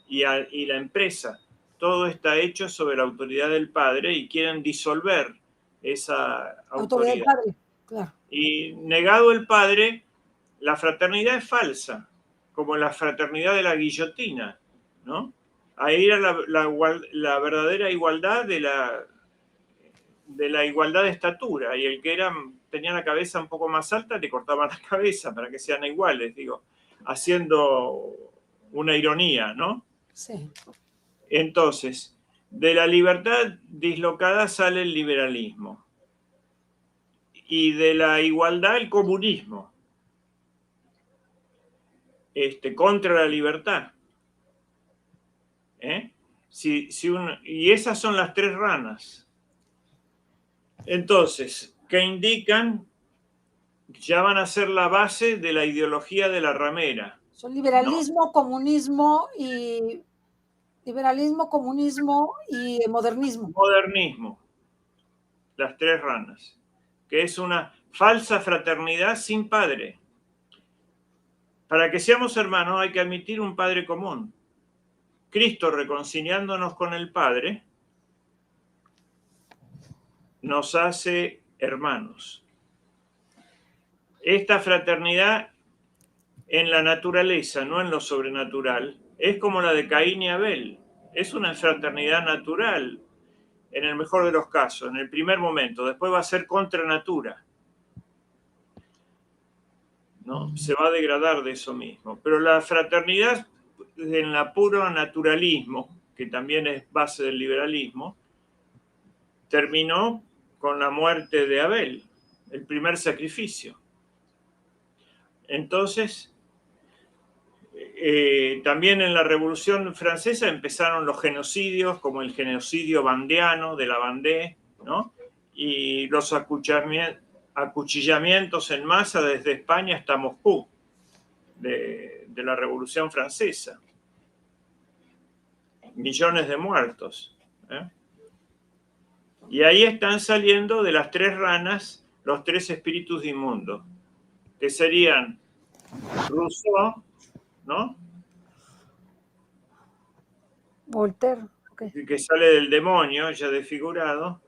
Speaker 2: y la empresa. Todo está hecho sobre la autoridad del padre y quieren disolver esa autoridad.
Speaker 1: Del padre, claro.
Speaker 2: Y negado el padre, la fraternidad es falsa, como la fraternidad de la guillotina, ¿no? Ahí era la verdadera igualdad de la igualdad de estatura, y el que tenía la cabeza un poco más alta le cortaban la cabeza para que sean iguales, digo, haciendo una ironía, ¿no?
Speaker 1: Sí.
Speaker 2: Entonces, de la libertad dislocada sale el liberalismo, y de la igualdad el comunismo, contra la libertad. Y esas son las tres ranas. Entonces, que indican, ya van a ser la base de la ideología de la ramera.
Speaker 1: Son liberalismo, ¿no? Comunismo y modernismo.
Speaker 2: Modernismo. Las tres ranas. Que es una falsa fraternidad sin padre. Para que seamos hermanos hay que admitir un padre común. Cristo, reconciliándonos con el Padre, nos hace hermanos. Esta fraternidad en la naturaleza, no en lo sobrenatural, es como la de Caín y Abel. Es una fraternidad natural, en el mejor de los casos, en el primer momento. Después va a ser contra natura, ¿no? Se va a degradar de eso mismo. Pero la fraternidad en la puro naturalismo, que también es base del liberalismo, terminó con la muerte de Abel, el primer sacrificio. Entonces, también en la Revolución Francesa empezaron los genocidios, como el genocidio bandiano de la Vendée, ¿no? Y los acuchillamientos en masa desde España hasta Moscú, de la Revolución Francesa. Millones de muertos, ¿eh? Y ahí están saliendo de las tres ranas los tres espíritus inmundos, que serían Rousseau, ¿no?
Speaker 1: Voltaire, okay.
Speaker 2: Que sale del demonio, ya desfigurado.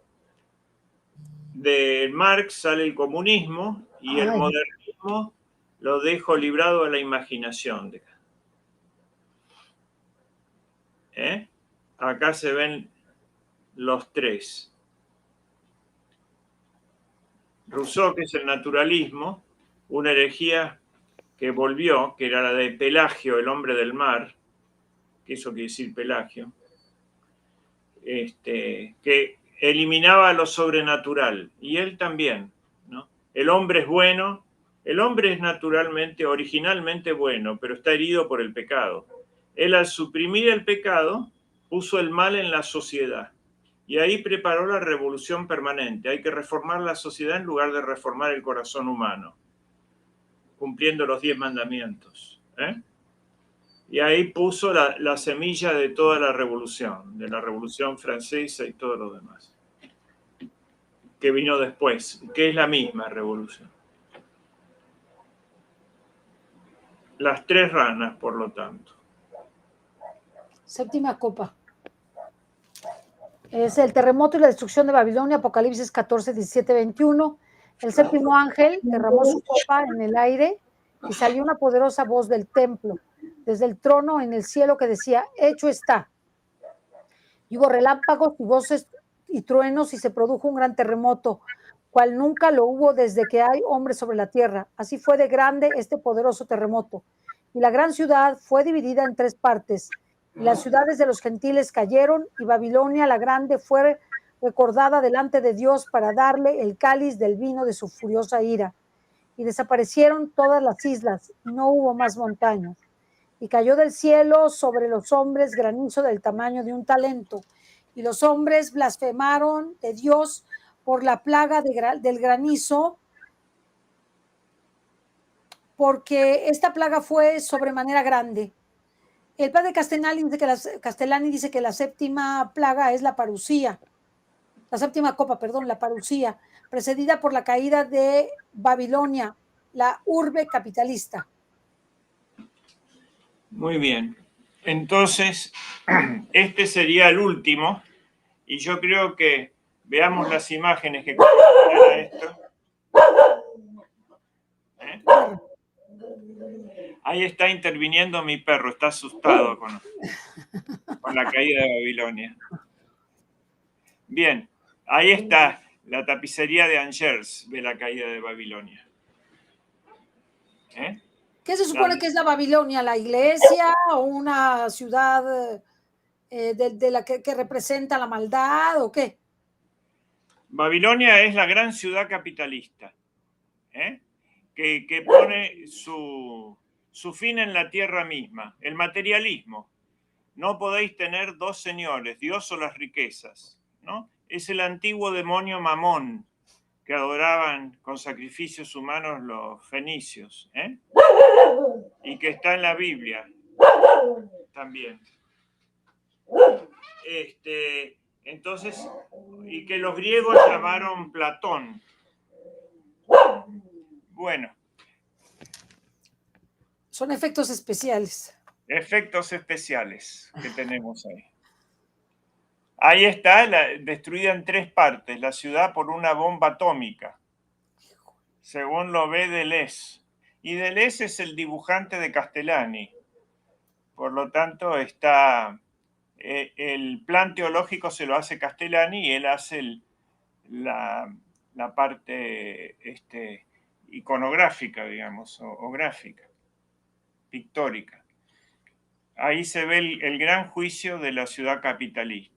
Speaker 2: De Marx sale el comunismo, y el modernismo lo dejo librado a la imaginación. Acá se ven los tres. Rousseau, que es el naturalismo, una herejía que volvió, que era la de Pelagio, el hombre del mar, que eso quiere decir Pelagio, que eliminaba lo sobrenatural, y él también, ¿no? El hombre es bueno, el hombre es naturalmente, originalmente bueno, pero está herido por el pecado. Él, al suprimir el pecado, puso el mal en la sociedad, y ahí preparó la revolución permanente. Hay que reformar la sociedad en lugar de reformar el corazón humano, cumpliendo los 10 mandamientos, Y ahí puso la semilla de toda la revolución francesa y todo lo demás, que vino después, que es la misma revolución. Las tres ranas, por lo tanto.
Speaker 1: Séptima copa. Es el terremoto y la destrucción de Babilonia, Apocalipsis 14, 17, 21. El séptimo ángel derramó su copa en el aire y salió una poderosa voz del templo, desde el trono en el cielo, que decía: hecho está. Y hubo relámpagos y voces y truenos, y se produjo un gran terremoto, cual nunca lo hubo desde que hay hombres sobre la tierra. Así fue de grande este poderoso terremoto. Y la gran ciudad fue dividida en tres partes. Y las ciudades de los gentiles cayeron, y Babilonia la grande fue recordada delante de Dios para darle el cáliz del vino de su furiosa ira. Y desaparecieron todas las islas, y no hubo más montañas. Y cayó del cielo sobre los hombres granizo del tamaño de un talento. Y los hombres blasfemaron de Dios por la plaga del granizo, porque esta plaga fue sobremanera grande. El padre Castellani dice que la séptima plaga es la parucía, la séptima copa, perdón, la parucía, precedida por la caída de Babilonia, la urbe capitalista.
Speaker 2: Muy bien. Entonces, este sería el último, y yo creo que veamos las imágenes que corresponden a esto. Ahí está interviniendo mi perro, está asustado con la caída de Babilonia. Bien, ahí está la tapicería de Angers de la caída de Babilonia.
Speaker 1: ¿Qué se supone que es la Babilonia? ¿La iglesia o una ciudad de la que representa la maldad o qué?
Speaker 2: Babilonia es la gran ciudad capitalista, que pone su fin en la tierra misma, el materialismo. No podéis tener dos señores, Dios o las riquezas, ¿no? Es el antiguo demonio Mamón que adoraban con sacrificios humanos los fenicios, y que está en la Biblia también. Entonces, y que los griegos llamaron Platón. Bueno.
Speaker 1: Son efectos especiales.
Speaker 2: Efectos especiales que tenemos ahí. Ahí está, destruida en 3 partes, la ciudad por una bomba atómica, según lo ve Deleuze. Y Deleuze es el dibujante de Castellani. Por lo tanto, está el plan teológico se lo hace Castellani y él hace la parte iconográfica, digamos, o gráfica, pictórica. Ahí se ve el gran juicio de la ciudad capitalista.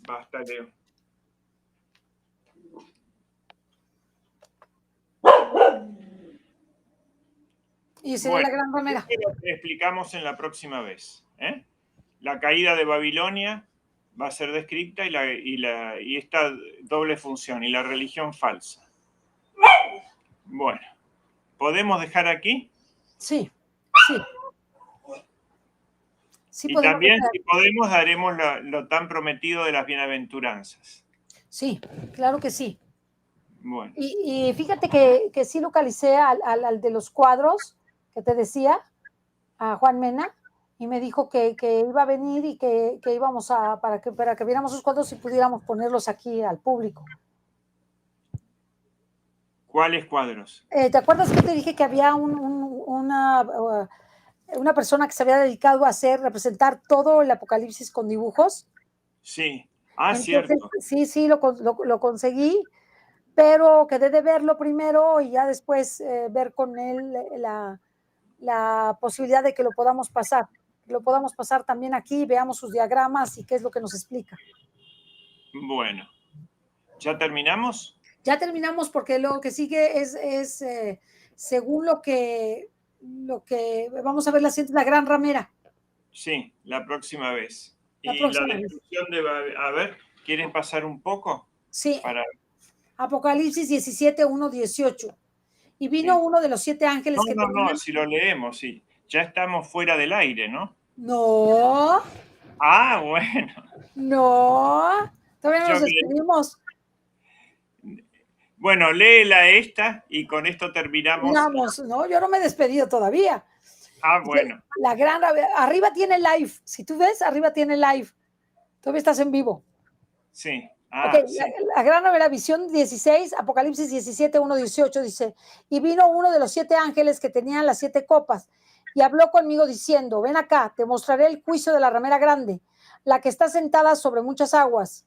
Speaker 2: Basta, Leo.
Speaker 1: Y sería la gran ramera.
Speaker 2: Lo explicamos en la próxima vez. La caída de Babilonia va a ser descrita y esta doble función y la religión falsa. Bueno, ¿podemos dejar aquí?
Speaker 1: Sí, sí. Sí,
Speaker 2: y también, si podemos, daremos lo tan prometido de las bienaventuranzas.
Speaker 1: Sí, claro que sí.
Speaker 2: Bueno.
Speaker 1: Y fíjate que sí localicé al de los cuadros que te decía, a Juan Mena, y me dijo que iba a venir y que íbamos para que viéramos sus cuadros y pudiéramos ponerlos aquí al público.
Speaker 2: ¿Cuáles cuadros?
Speaker 1: ¿Te acuerdas que te dije que había una persona que se había dedicado a representar todo el Apocalipsis con dibujos?
Speaker 2: Sí.
Speaker 1: Entonces,
Speaker 2: cierto.
Speaker 1: Sí, lo conseguí, pero quedé de verlo primero y ya después ver con él la posibilidad de que lo podamos pasar. Lo podamos pasar también aquí, veamos sus diagramas y qué es lo que nos explica.
Speaker 2: Bueno, ¿ya terminamos?
Speaker 1: Ya terminamos porque lo que sigue es según lo que vamos a ver la siguiente, la gran ramera.
Speaker 2: Sí, la próxima vez.
Speaker 1: La
Speaker 2: y
Speaker 1: próxima
Speaker 2: la destrucción de... A ver, ¿quieren pasar un poco?
Speaker 1: Sí. Apocalipsis 17, 1, 18. Y vino uno de los 7 ángeles que tenían...
Speaker 2: No, si lo leemos, sí. Ya estamos fuera del aire, ¿no?
Speaker 1: No.
Speaker 2: Bueno.
Speaker 1: No. Todavía no nos despedimos.
Speaker 2: Bueno, léela esta y con esto terminamos.
Speaker 1: Vamos, no, yo no me he despedido todavía.
Speaker 2: Bueno.
Speaker 1: La gran, arriba tiene live. Si tú ves, arriba tiene live. Todavía estás en vivo.
Speaker 2: Sí.
Speaker 1: Sí. La gran novela, visión 16, Apocalipsis 17, 1, 18, dice, y vino uno de los 7 ángeles que tenían las 7 copas, y habló conmigo diciendo, ven acá, te mostraré el juicio de la ramera grande, la que está sentada sobre muchas aguas,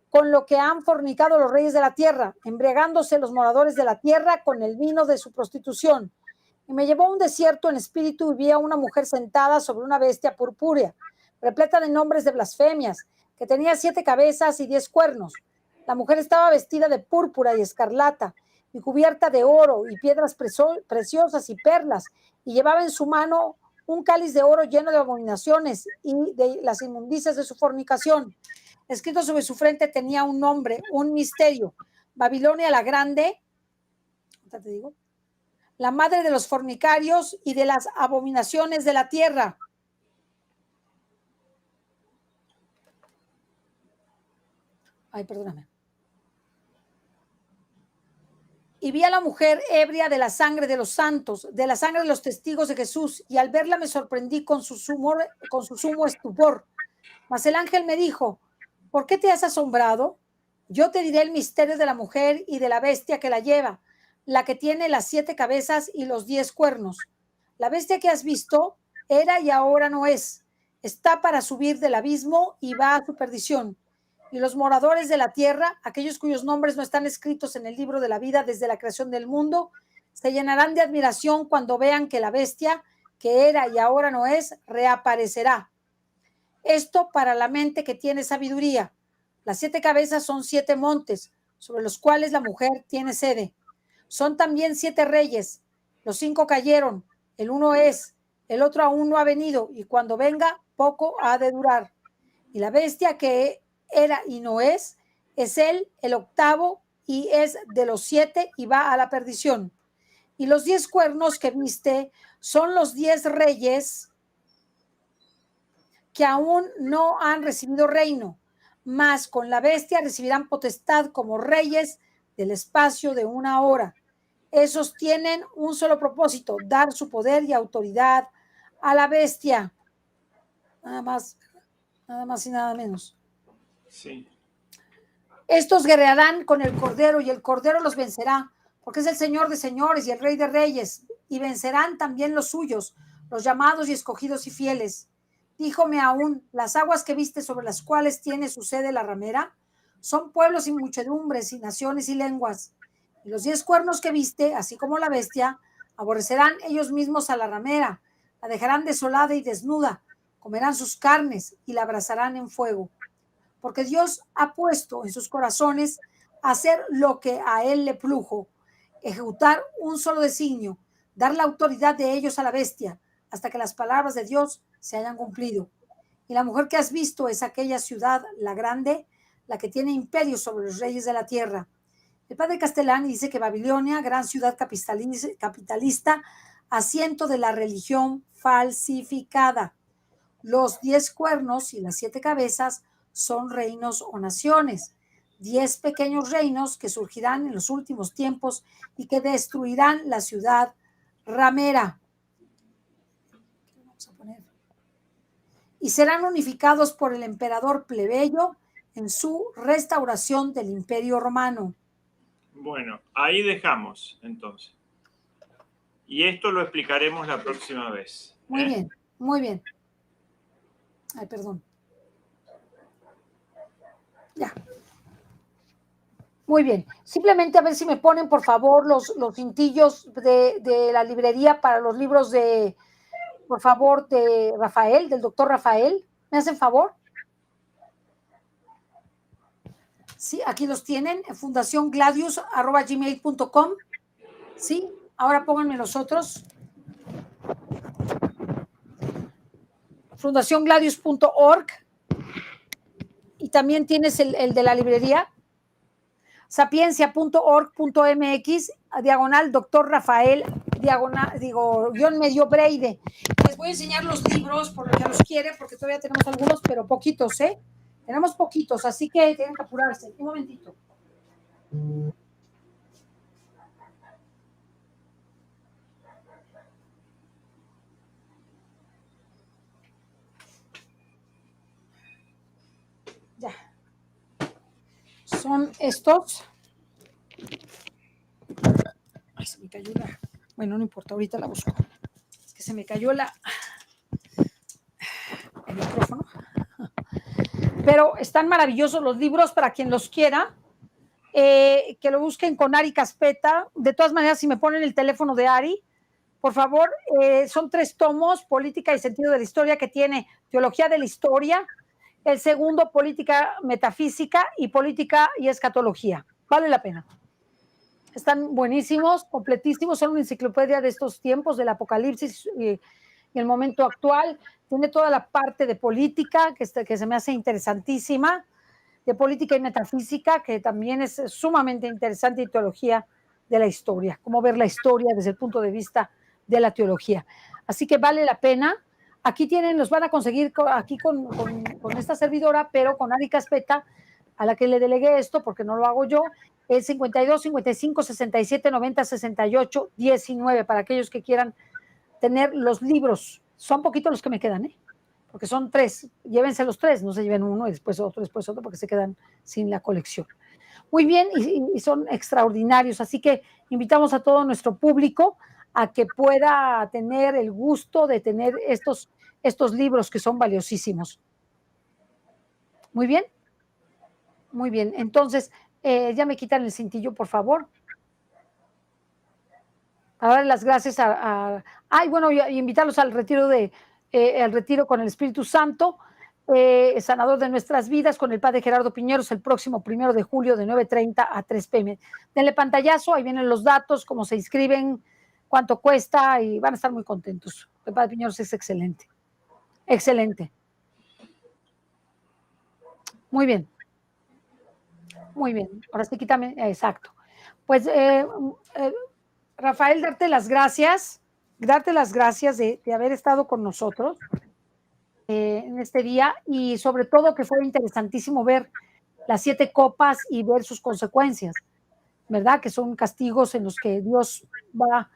Speaker 1: con lo que han fornicado los reyes de la tierra, embriagándose los moradores de la tierra con el vino de su prostitución. Y me llevó a un desierto en espíritu y vi a una mujer sentada sobre una bestia purpúrea, repleta de nombres de blasfemias, que tenía 7 cabezas y 10 cuernos. La mujer estaba vestida de púrpura y escarlata, y cubierta de oro y piedras preciosas y perlas, y llevaba en su mano un cáliz de oro lleno de abominaciones y de las inmundicias de su fornicación. Escrito sobre su frente tenía un nombre, un misterio: Babilonia la Grande, ¿te digo? La madre de los fornicarios y de las abominaciones de la tierra. Ay, perdóname. Y vi a la mujer ebria de la sangre de los santos, de la sangre de los testigos de Jesús, y al verla me sorprendí con su sumo estupor. Mas el ángel me dijo, ¿por qué te has asombrado? Yo te diré el misterio de la mujer y de la bestia que la lleva, la que tiene las 7 cabezas y los 10 cuernos. La bestia que has visto era y ahora no es. Está para subir del abismo y va a su perdición. Y los moradores de la tierra, aquellos cuyos nombres no están escritos en el libro de la vida desde la creación del mundo, se llenarán de admiración cuando vean que la bestia, que era y ahora no es, reaparecerá. Esto para la mente que tiene sabiduría. Las 7 cabezas son 7 montes, sobre los cuales la mujer tiene sede. Son también 7 reyes. Los 5 cayeron, el uno es, el otro aún no ha venido, y cuando venga, poco ha de durar. Y la bestia que era y no es él, el octavo, y es de los 7 y va a la perdición. Y los 10 cuernos que viste son los 10 reyes que aún no han recibido reino, mas con la bestia recibirán potestad como reyes del espacio de una hora. Esos tienen un solo propósito, dar su poder y autoridad a la bestia. Nada más y nada menos.
Speaker 2: Sí.
Speaker 1: Estos guerrearán con el Cordero y el Cordero los vencerá, porque es el Señor de señores y el Rey de reyes, y vencerán también los suyos, los llamados y escogidos y fieles. Díjome aún, las aguas que viste sobre las cuales tiene su sede la ramera, son pueblos y muchedumbres y naciones y lenguas. Y los 10 cuernos que viste, así como la bestia, aborrecerán ellos mismos a la ramera, la dejarán desolada y desnuda, comerán sus carnes y la abrazarán en fuego. Porque Dios ha puesto en sus corazones hacer lo que a él le plujo, ejecutar un solo designio, dar la autoridad de ellos a la bestia, hasta que las palabras de Dios se hayan cumplido. Y la mujer que has visto es aquella ciudad, la grande, la que tiene imperio sobre los reyes de la tierra. El padre Castellani dice que Babilonia, gran ciudad capitalista, asiento de la religión falsificada. Los 10 cuernos y las 7 cabezas son reinos o naciones, 10 pequeños reinos que surgirán en los últimos tiempos y que destruirán la ciudad ramera. Vamos a poner. Y serán unificados por el emperador plebeyo en su restauración del Imperio Romano.
Speaker 2: Bueno, ahí dejamos entonces. Y esto lo explicaremos la próxima vez.
Speaker 1: Muy bien, muy bien. Ay, perdón. Ya. Muy bien. Simplemente a ver si me ponen, por favor, los cintillos de la librería para los libros de, por favor, de Rafael, del doctor Rafael. ¿Me hacen favor? Sí, aquí los tienen, fundaciongladius@gmail.com. Sí, ahora pónganme los otros. fundaciongladius.org. Y también tienes el de la librería, sapiencia.org.mx, diagonal doctor Rafael, diagonal, guión medio Breide. Les voy a enseñar los libros por lo que los quiere, porque todavía tenemos algunos, pero poquitos, ¿eh? Tenemos poquitos, así que tienen que apurarse. Un momentito. Ya. Son estos. Ay, se me cayó la. Bueno, no importa, ahorita la busco. Es que se me cayó el micrófono. Pero están maravillosos los libros para quien los quiera. Que lo busquen con Ari Caspeta. De todas maneras, si me ponen el teléfono de Ari, por favor, son 3 tomos, Política y Sentido de la Historia, que tiene Teología de la Historia, el segundo, Política Metafísica, y Política y Escatología. Vale la pena. Están buenísimos, completísimos, son una enciclopedia de estos tiempos, del Apocalipsis y el momento actual. Tiene toda la parte de política, que se me hace interesantísima, de política y metafísica, que también es sumamente interesante, y teología de la historia, cómo ver la historia desde el punto de vista de la teología. Así que vale la pena. Aquí tienen, los van a conseguir aquí con esta servidora, pero con Ari Caspeta, a la que le delegué esto, porque no lo hago yo, es 52 55 67 90 68 19, para aquellos que quieran tener los libros. Son poquitos los que me quedan, porque son 3, llévense los 3, no se lleven uno y después otro, porque se quedan sin la colección. Muy bien, y son extraordinarios, así que invitamos a todo nuestro público a que pueda tener el gusto de tener estos libros que son valiosísimos. Muy bien, muy bien. Entonces, ya me quitan el cintillo, por favor. Para darle las gracias ay, bueno, y invitarlos al retiro el retiro con el Espíritu Santo, sanador de nuestras vidas, con el Padre Gerardo Piñeros, el próximo 1 de julio de 9:30 a 3 p.m. Denle pantallazo, ahí vienen los datos, cómo se inscriben, cuánto cuesta, y van a estar muy contentos. El Padre Piñeros es excelente. Excelente. Muy bien. Muy bien. Ahora sí, quítame. Exacto. Pues, Rafael, darte las gracias de haber estado con nosotros en este día, y sobre todo que fue interesantísimo ver las 7 copas y ver sus consecuencias, ¿verdad? Que son castigos en los que Dios va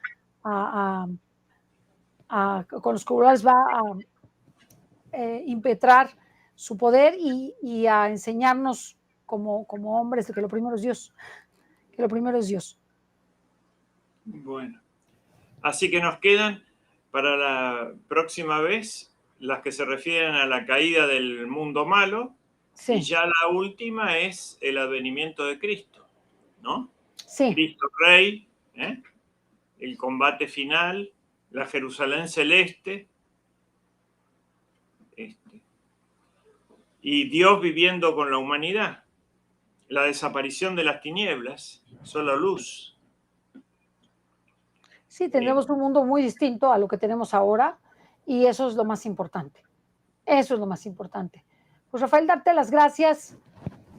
Speaker 1: con los cuales va a impetrar su poder y a enseñarnos como hombres de que lo primero es Dios, que lo primero es Dios.
Speaker 2: Bueno, así que nos quedan para la próxima vez las que se refieren a la caída del mundo malo,
Speaker 1: Sí,
Speaker 2: y ya la última es el advenimiento de Cristo, ¿no?
Speaker 1: sí.
Speaker 2: Cristo Rey, ¿eh? El combate final, la Jerusalén celeste, y Dios viviendo con la humanidad, la desaparición de las tinieblas, solo luz.
Speaker 1: Sí, tendremos un mundo muy distinto a lo que tenemos ahora, y eso es lo más importante. Eso es lo más importante. Pues, Rafael, darte las gracias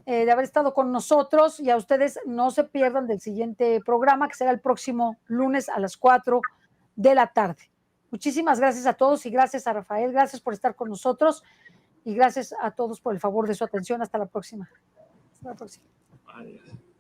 Speaker 1: de haber estado con nosotros, y a ustedes no se pierdan del siguiente programa, que será el próximo lunes a las 4 de la tarde. Muchísimas gracias a todos, y gracias a Rafael, gracias por estar con nosotros, y gracias a todos por el favor de su atención. Hasta la próxima. Hasta la próxima.
Speaker 2: Adiós.